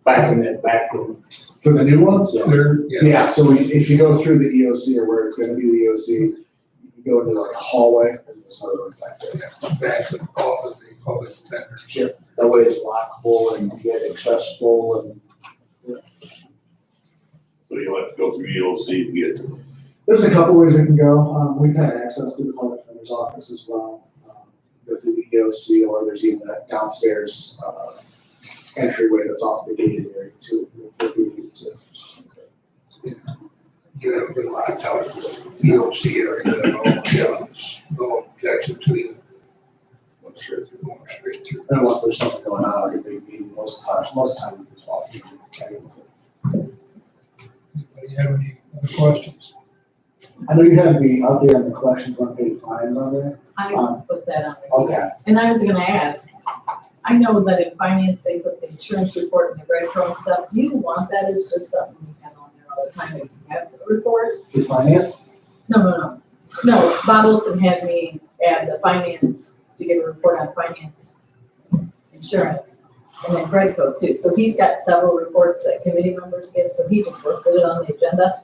back in that back room? For the new ones? Clear? Yeah, so if you go through the EOC or where it's gonna be the EOC, you go into like a hallway and there's another room back there. Back to all of the public defenders. That way it's lockable and get accessible and. So you'll have to go through EOC to get to them. There's a couple ways we can go. We've had access to the public defender's office as well. Go through the EOC, or there's even that downstairs entryway that's off the gated area too. You haven't been locked out of the EOC area, no objection to you. Going straight through. Unless there's something going on, like they mean most times it's off. Anybody have any other questions? I know you have the update on the collections unpaid fines on there. I put that on there. Okay. And I was gonna ask, I know that in finance, they put the insurance report and the breadcrumb and stuff. Do you want that as just something you have on there all the time if you have the report? The finance? No. No, Bob Olson had me add the finance to get a report on finance insurance. And then Gredco too. So he's got several reports that committee members give, so he just listed it on the agenda.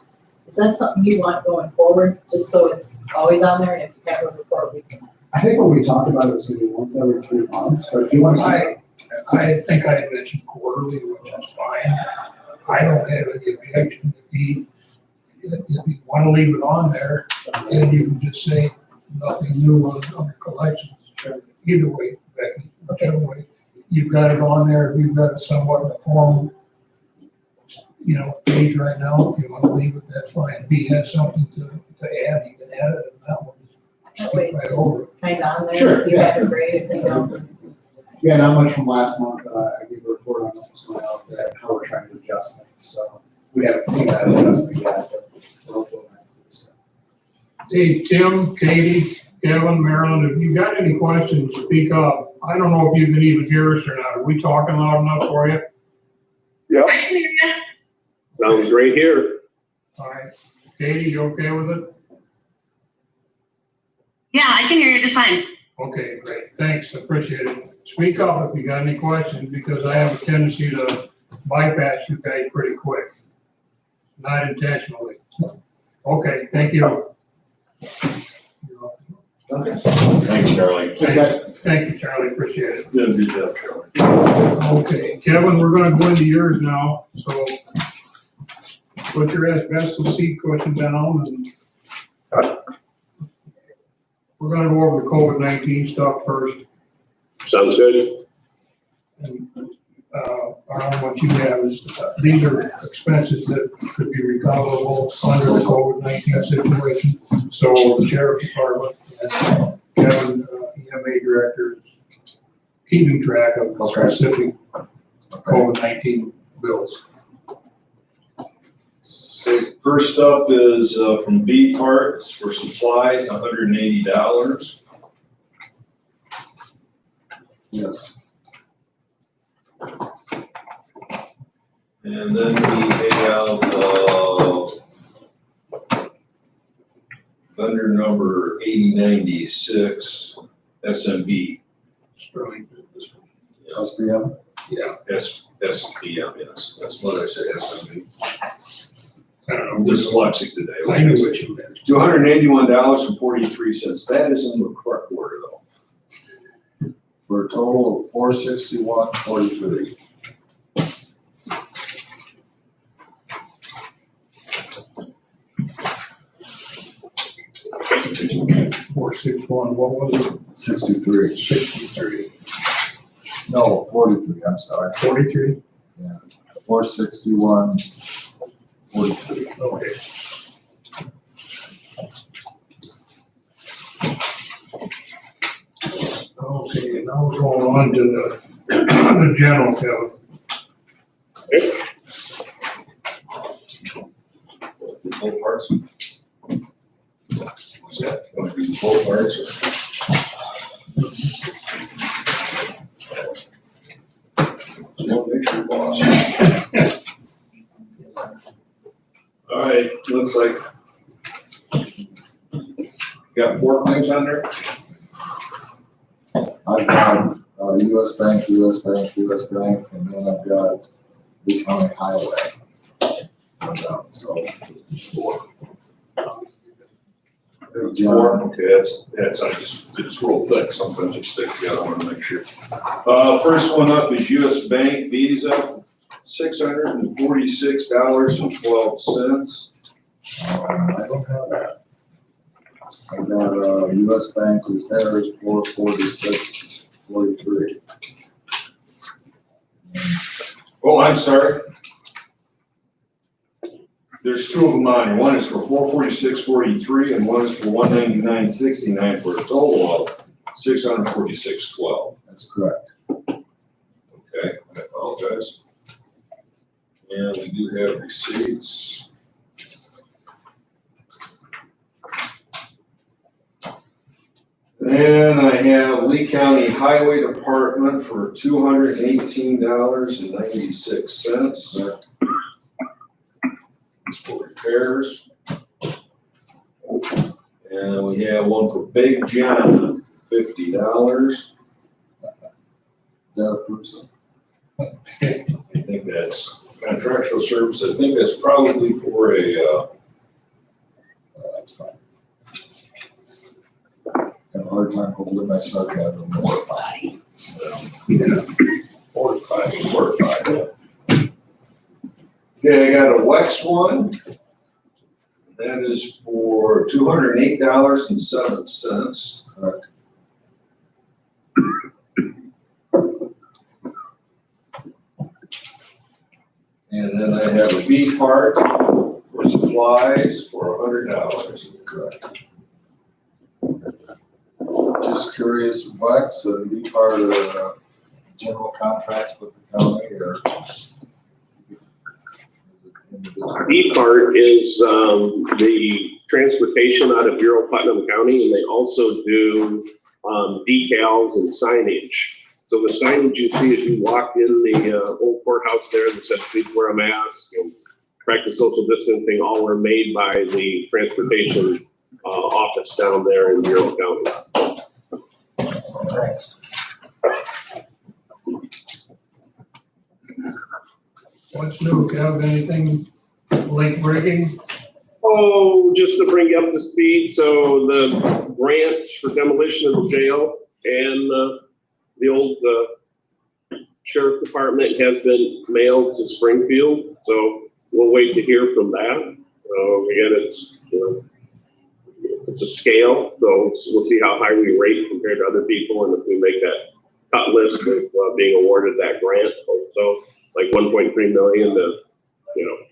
Is that something you want going forward, just so it's always on there, and if you have a report, we can? I think what we talked about was gonna be once every 3 months, but if you want to. I think I had mentioned quarterly, which is fine. I don't have any objection if you want to leave it on there, and you can just say nothing new on collections. Either way, Becky, whichever way. You've got it on there, you've got it somewhat in a formal, page right now. If you want to leave it, that's fine. If he has something to add, you can add it, and that one. That way it's Right just over. kind of on there. Sure, If you yeah. have it great, if you don't. Yeah, not much from last month. I gave a report on what's going on there, how we're trying to adjust things. So we haven't seen that adjustment yet, but we're hopeful that it's. Hey, Tim, Katie, Kevin, Marilyn, if you got any questions, speak up. I don't know if you can even hear us or not. Are we talking loud enough for you? Yep, I can hear you. sounds great here. All right. Katie, you okay with it? Yeah, I can hear you just fine. Okay, great. Thanks. Appreciate it. Speak up if you got any questions, because I have a tendency to bypass you guys pretty quick. Not intentionally. Okay, thank you. Okay. Thanks, Charlie. Thanks, guys. Thank you, Charlie. Appreciate it. Good job, Charlie. Okay, Kevin, we're gonna go into yours now, so put your asbestos seat cushion down and we're gonna go over the COVID-19 stuff first. Sounds good. And what you have is, these are expenses that could be recoverable under the COVID-19 situation. So the sheriff's department and Kevin, EMA director, is keeping track of specific COVID-19 bills. So first up is from B Parts for supplies, $180. Yes. And then we have, vendor number 8096, SMB. Sterling. SBM? Yeah. SPM, yes, that's what I said, SMB. I don't I'm know. dyslexic today. I knew what you meant. $281.43. That is in the correct order though. For a total of $461.43. Four, six, one, what was it? 63. 63. No, 43, I'm sorry. 43? 461.43. Okay. Okay, now we're going on to the general code. Both parts? What's that? Want to do both parts or? Just make sure, boss. All right, looks like got 4 claims on there. I've got US Bank, US Bank, US Bank, and then I've got the county highway. So. John, Okay, that's, I just roll thick, sometimes they stick together, I want to make sure. First one up is US Bank Visa, $646.12. I don't have that. I've got US Bank repairs, 446.43. Oh, I'm sorry. There's 2 of them on here. One is for $446.43 and one is for $199.69 for a total of $646.12. That's correct. Okay, I apologize. And we do have receipts. And I have Lee County Highway Department for $218.96. It's for repairs. And we have one for Big John, $50. Is that a person? I think that's contractual service. I think that's probably for a, That's fine. Have a hard time holding my sarcasm. Yeah. 45, yeah. Okay, I got a Wex one. That is for $208.07. Correct. And then I have a B part for supplies for $100. Correct. Just curious, Wex and be part of the general contracts with the county or? B part is the transportation out of Bureau Putnam County, and they also do decals and signage. So the signage you see as you walk in the old courthouse there that says please wear a mask and practice social distancing, all were made by the transportation office down there in Bureau County. Thanks. What's new, Kev? Anything late breaking? Oh, just to bring you up to speed, so the grant for demolition of the jail and the old sheriff department has been mailed to Springfield, so we'll wait to hear from that. Again, it's, it's a scale, so we'll see how high we rate compared to other people, and if we make that cut list of being awarded that grant. Also, like 1.3 million to,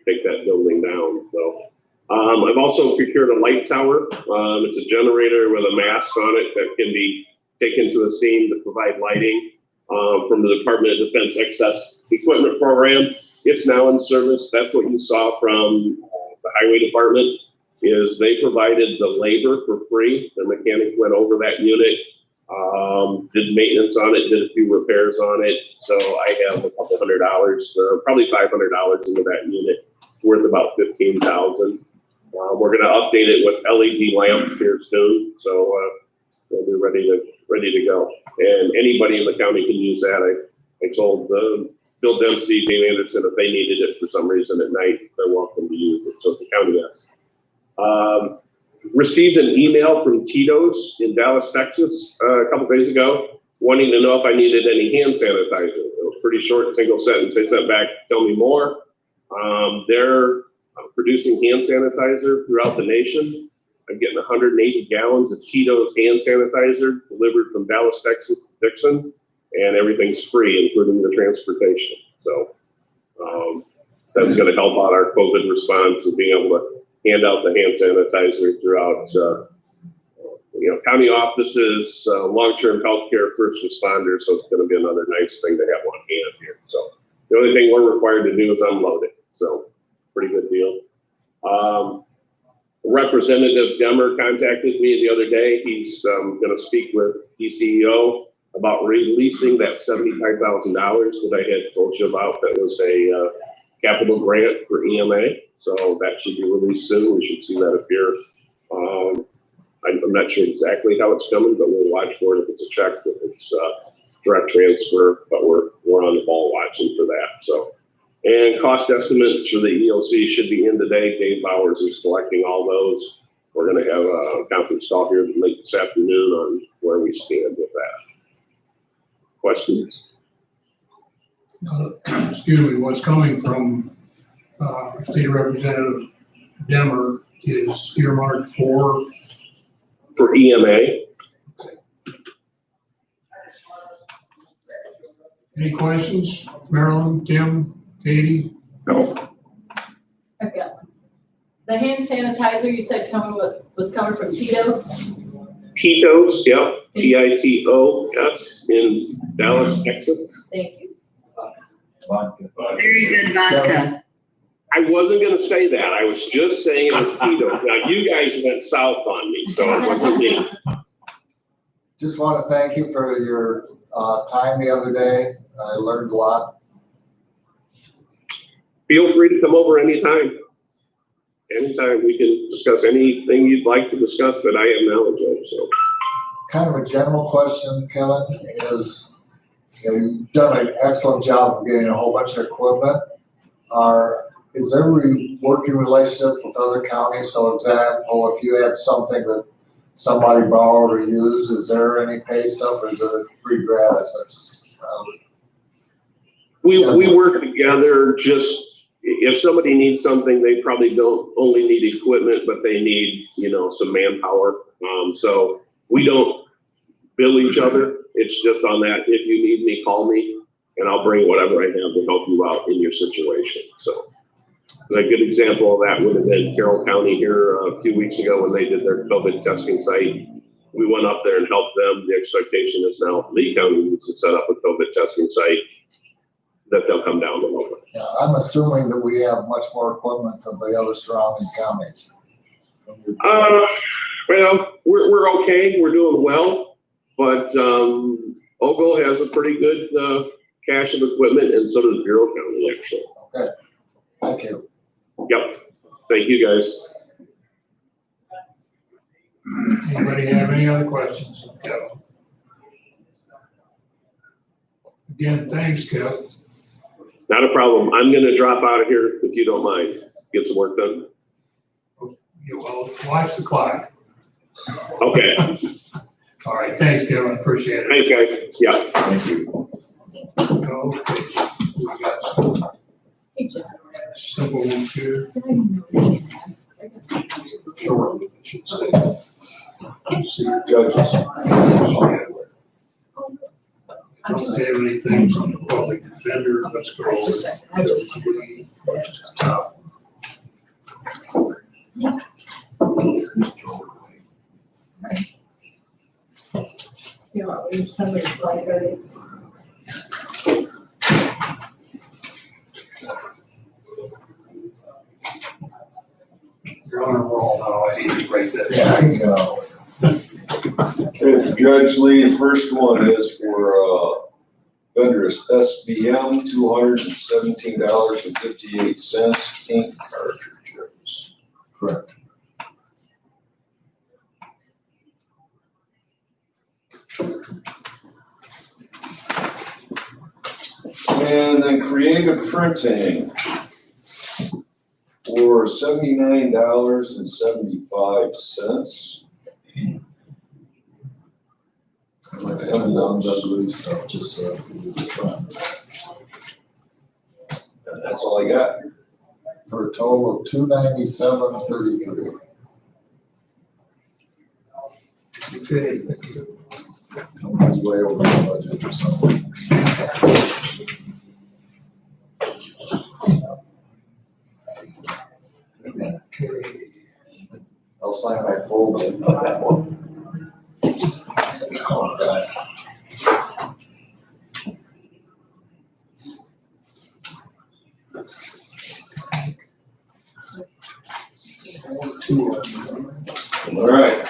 take that building down. So I've also procured a light tower. It's a generator with a mast on it that can be taken to a scene to provide lighting from the Department of Defense Excess Equipment Program. It's now in service. That's what you saw from the Highway Department, is they provided the labor for free. The mechanic went over that unit, did maintenance on it, did a few repairs on it. So I have a couple $100, probably $500 into that unit, worth about $15,000. We're going to update it with LED lamps here soon, so we'll be ready to go. And anybody in the county can use that. I told Bill Dempsey, Dave Anderson, if they needed it for some reason at night, they're welcome to use it. So the county has. Received an email from Tito's in Dallas, Texas, a couple days ago, wanting to know if I needed any hand sanitizer. It was pretty short, single sentence. They sent back, tell me more. They're producing hand sanitizer throughout the nation. I'm getting 180 gallons of Tito's hand sanitizer delivered from Dallas, Texas to Dixon, and everything's free, including the transportation. So that's going to help out our COVID response and being able to hand out the hand sanitizer throughout, county offices, long-term healthcare, first responders. So it's going to be another nice thing to have on hand here. So the only thing we're required to do is unload it. So pretty good deal. Representative Demmer contacted me the other day. He's going to speak with DCEO about releasing that $75,000 that I had told you about. That was a capital grant for EMA. So that should be released soon. We should see that appear. I'm not sure exactly how it's coming, but we'll watch for it. If it's a check, if it's direct transfer, but we're on the ball watching for that. So, and cost estimates for the EOC should be in today. Dave Bowers is collecting all those. We're going to have a conference call here late this afternoon on where we stand with that. Questions? Excuse me, what's coming from State Representative Demmer is earmarked for EMA. Any questions? Marilyn, Tim, Katie? No. I've got one. The hand sanitizer you said was coming from Tito's? Tito's, yep. Titos in Dallas, Texas. Thank you. Very good vodka. I wasn't going to say that. I was just saying it was Tito's. Now, you guys went south on me, so it wasn't me. Just want to thank you for your time the other day. I learned a lot. Feel free to come over anytime. Anytime we can discuss anything you'd like to discuss that I have knowledge of. So, Kind of a general question, Kevin, is you've done an excellent job of getting a whole bunch of equipment. Is there a working relationship with other counties? So example, if you had something that somebody borrowed or used, is there any pay stuff or is it free gratis? we work together. Just if somebody needs something, they probably don't only need equipment, but they need, some manpower. So we don't bill each other. It's just on that. If you need me, call me and I'll bring whatever I have to help you out in your situation. So a good example of that would have been Carroll County here a few weeks ago when they did their COVID testing site. We went up there and helped them. The expectation is now Lee County needs to set up a COVID testing site that they'll come down to local. Yeah, I'm assuming that we have much more equipment than the other surrounding counties. Well, we're okay. We're doing well, but Ogle has a pretty good cache of equipment, and so does Bureau County, actually. Okay, thank you. Yep. Thank you, guys. Anybody have any other questions? Kevin? Again, thanks, Kevin. Not a problem. I'm going to drop out of here if you don't mind. Get some work done. You will watch the clock. Okay. All right, thanks, Kevin. Appreciate it. Thanks, guys. Yeah. Thank you. Okay, we got some Hey, Jeff. simple ones here. Did I know you can ask? Short, I should say. Let's see. Judges. I don't have anything from the public defender, let's go over Just checking. I just- the top. You know, we need somebody like ready. You're on a roll now, I need to break that. Yeah, you know, Okay, for Judge Lee, the first one is for, vendor is SBM, $217.58, ink cartridges. correct. And then creative printing for $79.75. I'd like to turn down Doug stuff, just so. And that's all I got. For a total of $297.33. Okay, He's way over the budget or something. okay. I'll sign my full name on that one. Oh, God. All right.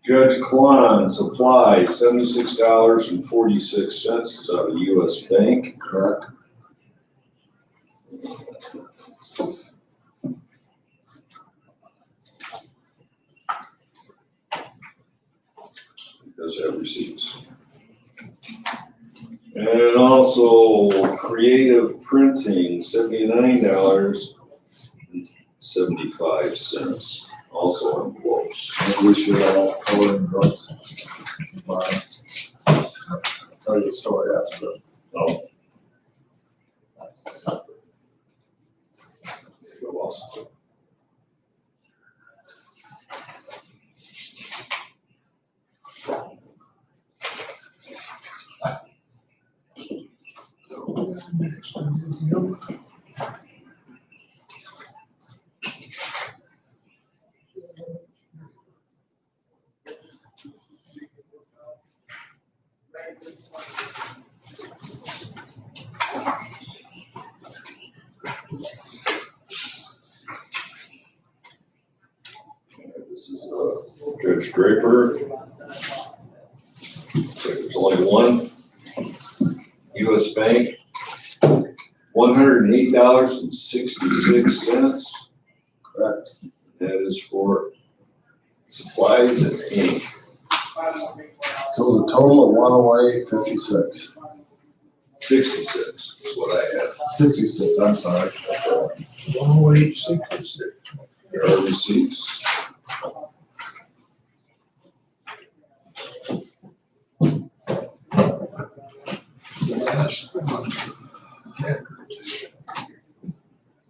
Judge Klon, supply, $76.46, it's out of US Bank. Correct. It does have receipts. And also creative printing, $79.75, also envelopes. Maybe we should all color and drugs. Bye. Tell you the story after this. Oh. You're welcome. This is Judge Draper. Looks like there's only one. US Bank, $108.66. Correct. That is for supplies and ink. So the total of 108.56. 66 is what I had. 66, I'm sorry. 108.66. There are receipts. Last one. Okay.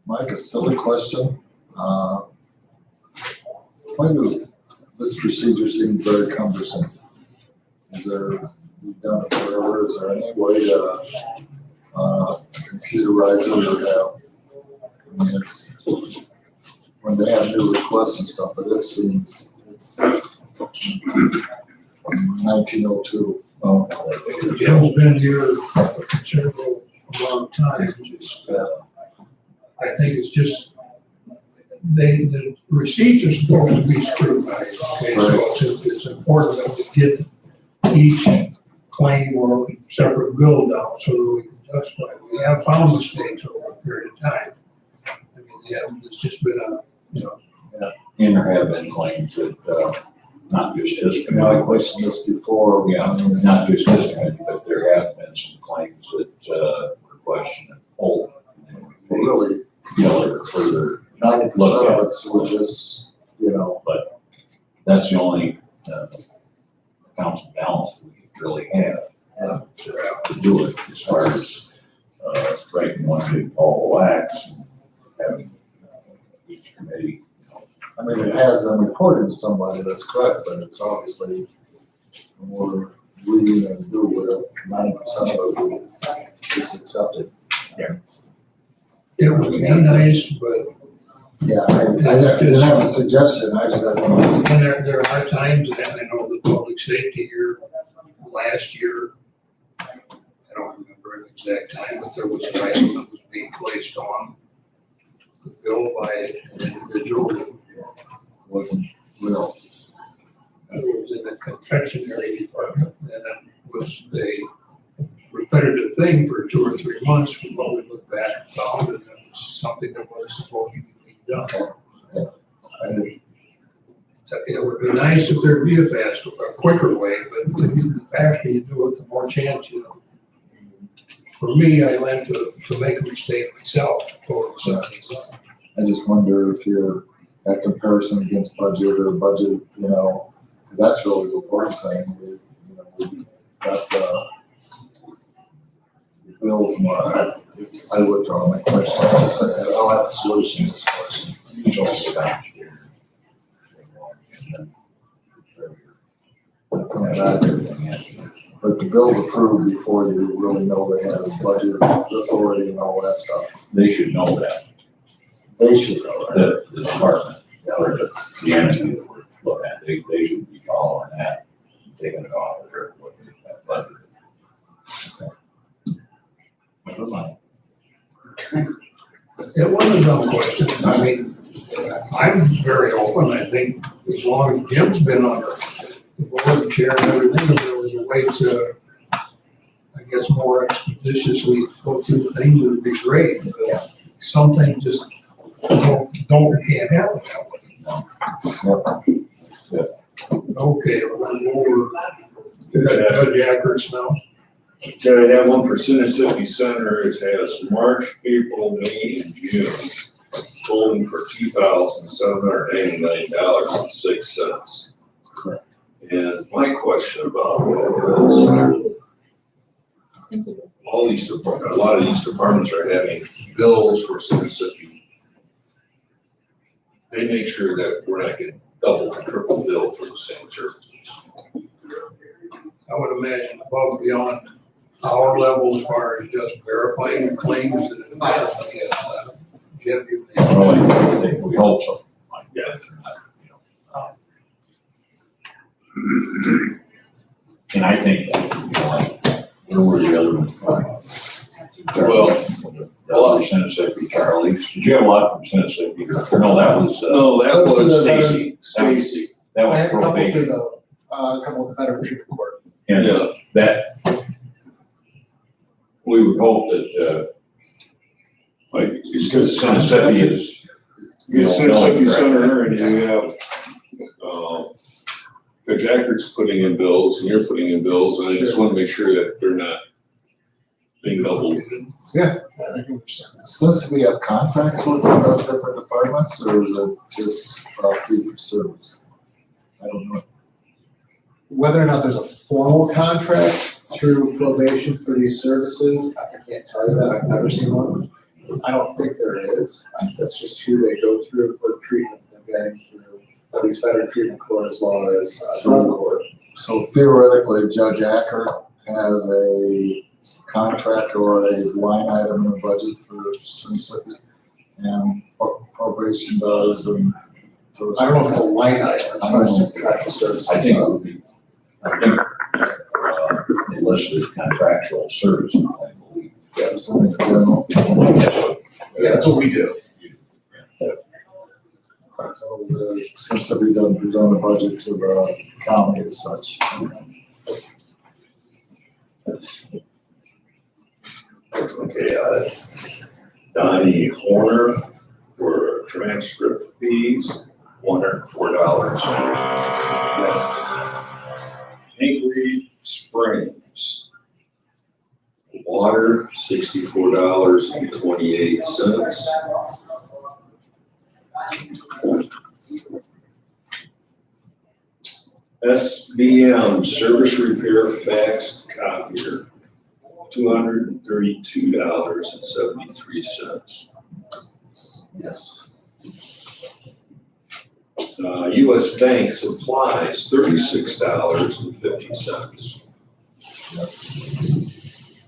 Mike, a silly question. Why do this procedure seem very cumbersome? Is there, you've done it forever, is there any way to computerize it or have? I mean, it's, when they have new requests and stuff, but it seems, it's 1902. Oh, Jim's been here a considerable long time, just, I think it's just, the receipts are supposed to be scrutinized, okay? So it's important that we get each claim or separate bill down so that we can justify it. We have found mistakes over a period of time. I mean, yeah, it's just been And there have been claims that, not just his You know, I questioned this before. yeah, not just his committee, but there have been some claims that, were questioned and pulled. Really, You know, there were further, 90% of it's was just, you know, but that's the only, accounts and balance we really have, to do it as far as, writing one big ball of wax and having each committee. I mean, it has them reported to somebody, that's correct, but it's obviously we're reading and do with 90% of it is accepted. It would be nice, but Yeah, I didn't have a suggestion, I just, and there are times, and I know the public safety here last year, I don't remember an exact time, but there was an item that was being placed on the bill by an individual who wasn't real. was in the confectionery department, and it was a repetitive thing for 2 or 3 months, but we looked back and found that it was something that was supposed to be done. It would be nice if there'd be a quicker way, but the faster you do it, the more chance you know. For me, I like to make a mistake myself. I just wonder if you're at comparison against budget or budget, you know, 'cause that's really the important thing. We got the bills more. I withdraw my question. I just said, I'll have a solution to this question. But the bill's approved before you really know they have budget authority and all that stuff. They should know that, They should know that. the department, or the entity that we're looking at, they should be following that, taking it off of their, that budget. Never mind. It wasn't a dumb question. I mean, I'm very open. I think as long as Jim's been on the board chair and everything, if there was a way to, I guess, more expeditiously go through the things, it would be great. But some things just can't happen that way. Okay, we'll move over to Judge Acker's now. Okay, I have one for Mississippi Center. It has March, April, May, and June, totaling for $2,789.06. Correct. And my question about that is, all these departments, a lot of these departments are having bills for Mississippi. They make sure that we're not getting double and triple billed for the same services. I would imagine above and beyond our level as far as just verifying the claims that it has, I guess, Jim, you may. We hope so. Yeah. And I think that, you know, like, where were the other ones from? Well, a lot of Mississippi, Charlie. Did you have a lot from Mississippi? No, that was, No, that Those are was the Stacy. Stacy. that I was had a couple for probation. a couple of the Veteran Treatment Court. And Yeah. that, we would hope that, like, Mississippi is. You get Mississippi Center and you have, Judge Ackert's putting in bills and you're putting in bills, and I just wanna make sure that they're not being doubled. Since we have contracts with those different departments, or is it just fee for service? I don't know. Whether or not there's a formal contract through probation for these services, I can't tell you that. I've never seen one. I don't think there is. That's just who they go through for treatment and getting through at least Veteran Treatment Court as well as drug court. So theoretically, Judge Acker has a contract or a line item in the budget for Mississippi, and probation does, and so. I don't know if it's a line item as far as contractual services. I think it would be, they listed as contractual service, I believe. Yeah, something general. Yeah, that's what we do. So the Mississippi doesn't present a budget to the county as such. Okay, Donnie Horner for transcript fees, $104. Yes. Hinkley Springs, water, $64.28. SBM Service Repair Fax Copier, $232.73. Yes. US Bank supplies $36.50. Yes.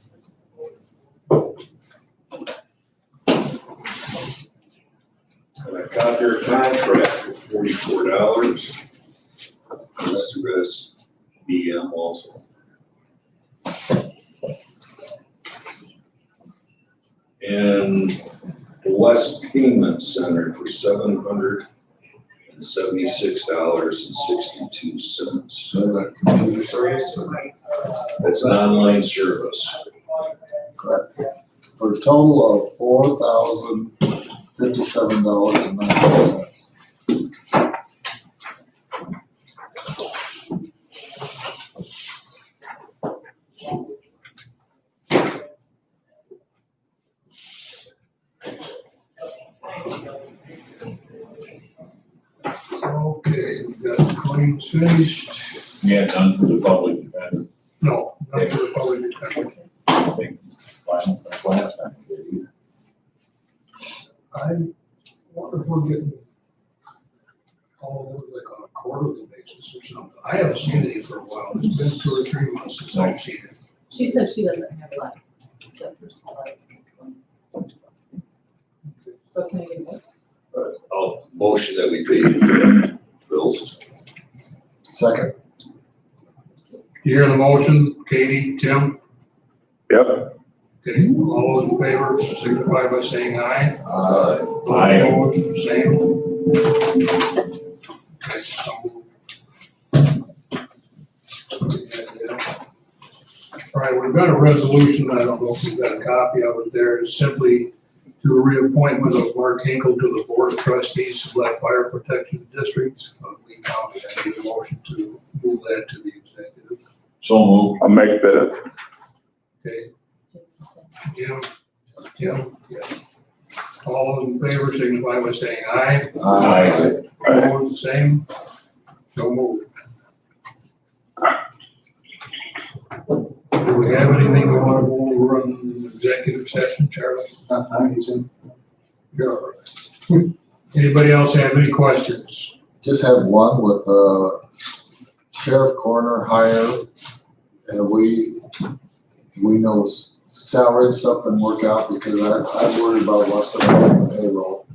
And I got their contract for $44. That's through SBM also. And the West Payment Center for $776.62. So that computer service, That's an online service. correct, for a total of $4,057.90. Okay, we've got the claims finished. Yeah, done for the public defender. No, not for the public defender. I think last time we did either. I wonder if we're getting all of it like on a quarterly basis or something. I haven't seen any for a while. It's been 2 or 3 months since I've seen it. She said she doesn't have a lot, except for supplies. So can I get that? I'll motion that we pay the bills. Second, You hear the motion, Katie, Tim? Yep. Okay, all those in favor signify by saying aye. Aye. Opposed, same. Okay, so. All right, we've got a resolution, I don't know if we've got a copy of it there, it's simply to a reappointment of Mark Hinkle to the Board of Trustees of Black Fire Protection District of Lee County. I need a motion to move that to the executive. So moved. I'll make that. Okay, Jim, yeah. All those in favor signify by saying aye. Aye. Opposed, the same. So moved. Do we have anything we want to go over on executive session, Charlie? I need to. You're all right. Anybody else have any questions? just have one with sheriff coroner hire. And we know salary and stuff and work out because I'm worried about what's going to happen with payroll.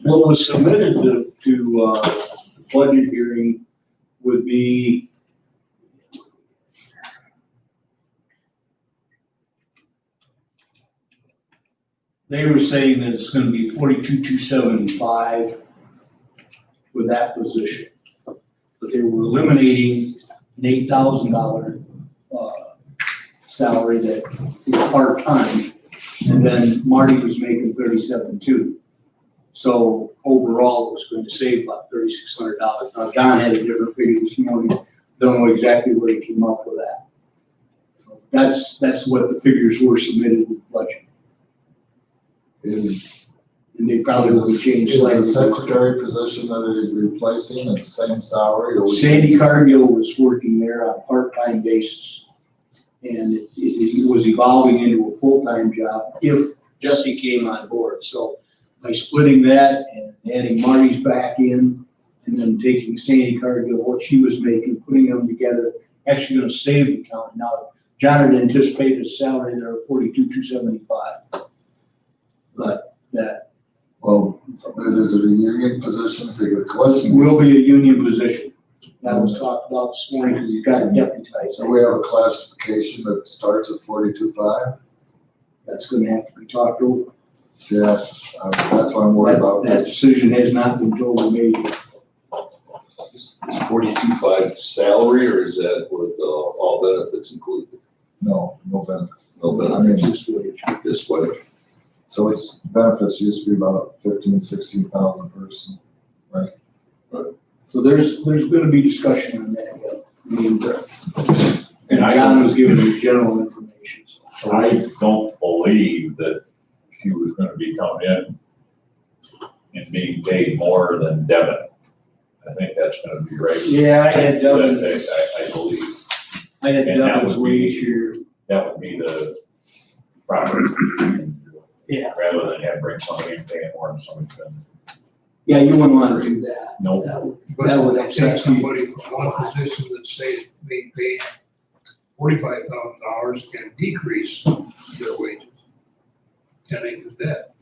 What was submitted to the budget hearing would be they were saying that it's gonna be 42,275 for that position. But they were eliminating an $8,000 salary that was part-time, and then Marty was making 37,200. So overall, it was going to save about $3,600. Now, John had a different figure this morning, don't know exactly where he came up with that. That's what the figures were submitted with the budget, and they probably will change Is slightly. the secretary position that it is replacing at the same salary? Or Sandy Cargill was working there on a part-time basis. And it was evolving into a full-time job if Jesse came on board. So by splitting that and adding Marty's back in, and then taking Sandy Cargill, what she was making, putting them together, actually gonna save the county. Now, John had anticipated a salary there of 42,275. But that Well, is it a union position? Because the question will be a union position. That was talked about this morning because he's got to deputize. so we have a classification that starts at 42.5. That's gonna have to be talked over. See, that's what I'm worried about. That decision has not been totally made yet. Is 42.5 salary, or is that with all benefits included? No benefit. No I benefits, mean, Just wait. this way. so its benefits used to be about 16,000 person. So there's gonna be discussion on that, yeah. I mean, And John was giving you general information, so. I don't believe that she was gonna be coming in and being paid more than Devin. I think that's gonna be right. Yeah, I had Devin, I believe I had and that Devin's would be- wage here. that would be the proper. Yeah. Rather than have bring somebody and pay more than somebody's been. Yeah, you wouldn't wanna do that. No. But That would take upset somebody from one position that say being paid $45,000 can decrease their wages. Can they do that?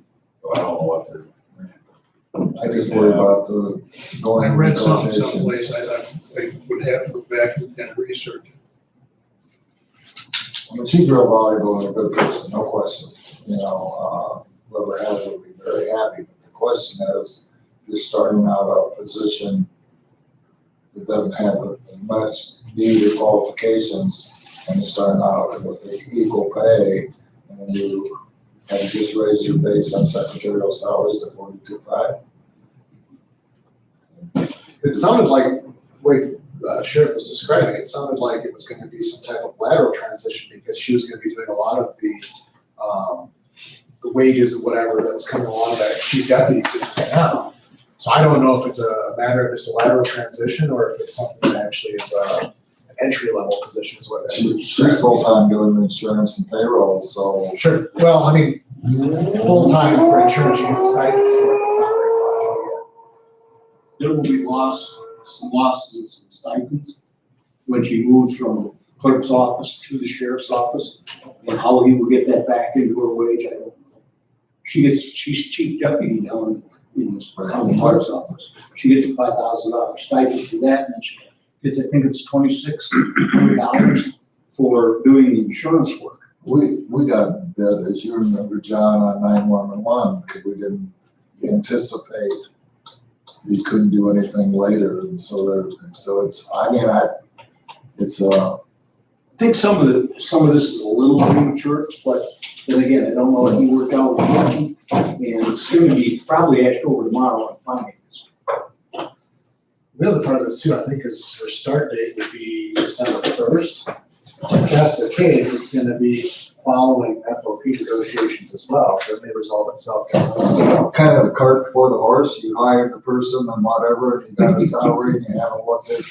So I don't know what they're. I just worry about the I going read something someplace, negotiations. I thought I would have to go back and research it. I mean, she's real valuable and a good person, no question. You know, whoever has it will be very happy. But the question is, if you're starting out a position that doesn't have as much needed qualifications, and you're starting out with equal pay, and you have just raised your base on secretarial salaries to 42.5. It sounded like, the way Sheriff was describing, it sounded like it was gonna be some type of lateral transition because she was gonna be doing a lot of the wages and whatever that was coming along that chief deputy's doing right now. So I don't know if it's a matter of just a lateral transition or if it's something that actually is an entry level position is what. She's full-time doing insurance and payroll, so. Sure, well, I mean, full-time for insurance, she gets a stipend for it, it's not very much, There will be some losses and some stipends when she moves from clerk's office to the sheriff's office. And how he will get that back into her wage, I don't know. She's chief deputy down in this county clerk's office. She gets a $5,000 stipend for that, and then she gets, I think it's $2,600 for doing the insurance work. We got that, as you remember, John, on 911, because we didn't anticipate you couldn't do anything later, and so it's, I think some of this is a little premature, but then again, I don't know if he worked out with him, and it's gonna be probably asked over tomorrow on finance. The other part of this too, I think, is her start date would be December 1st. If that's the case, it's gonna be following FOP negotiations as well, so it may resolve itself. kind of the cart before the horse. You hired the person and whatever, and you got a salary, and you haven't looked at,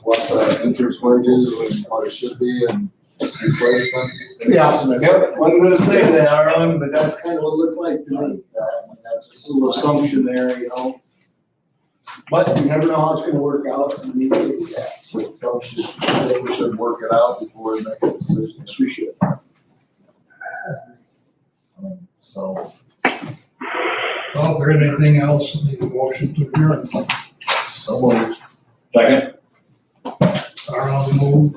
what the interest wages and what it should be, and replacement. Be optimistic. Yep, wasn't gonna say that, Arlen, but that's kind of what it looked like to me. That's Just a little assumption there, you know. But you never know how it's gonna work out, and we need to do that. So I think we should work it out before we make a decision. Yes, we should. So, Well, if there isn't anything else, I need a motion to adjourn. someone, Second? Arnold move.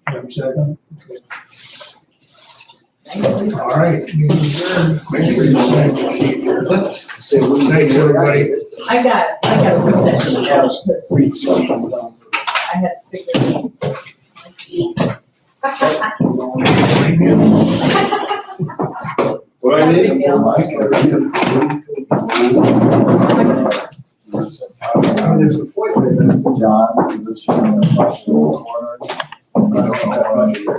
Have a second? Okay. All right, meeting adjourned. Thank you. Thanks, everybody. I got to put that in the house, because I had to figure What I Not a need? big deal. There's the point there, that's John, position in the corner. I don't know.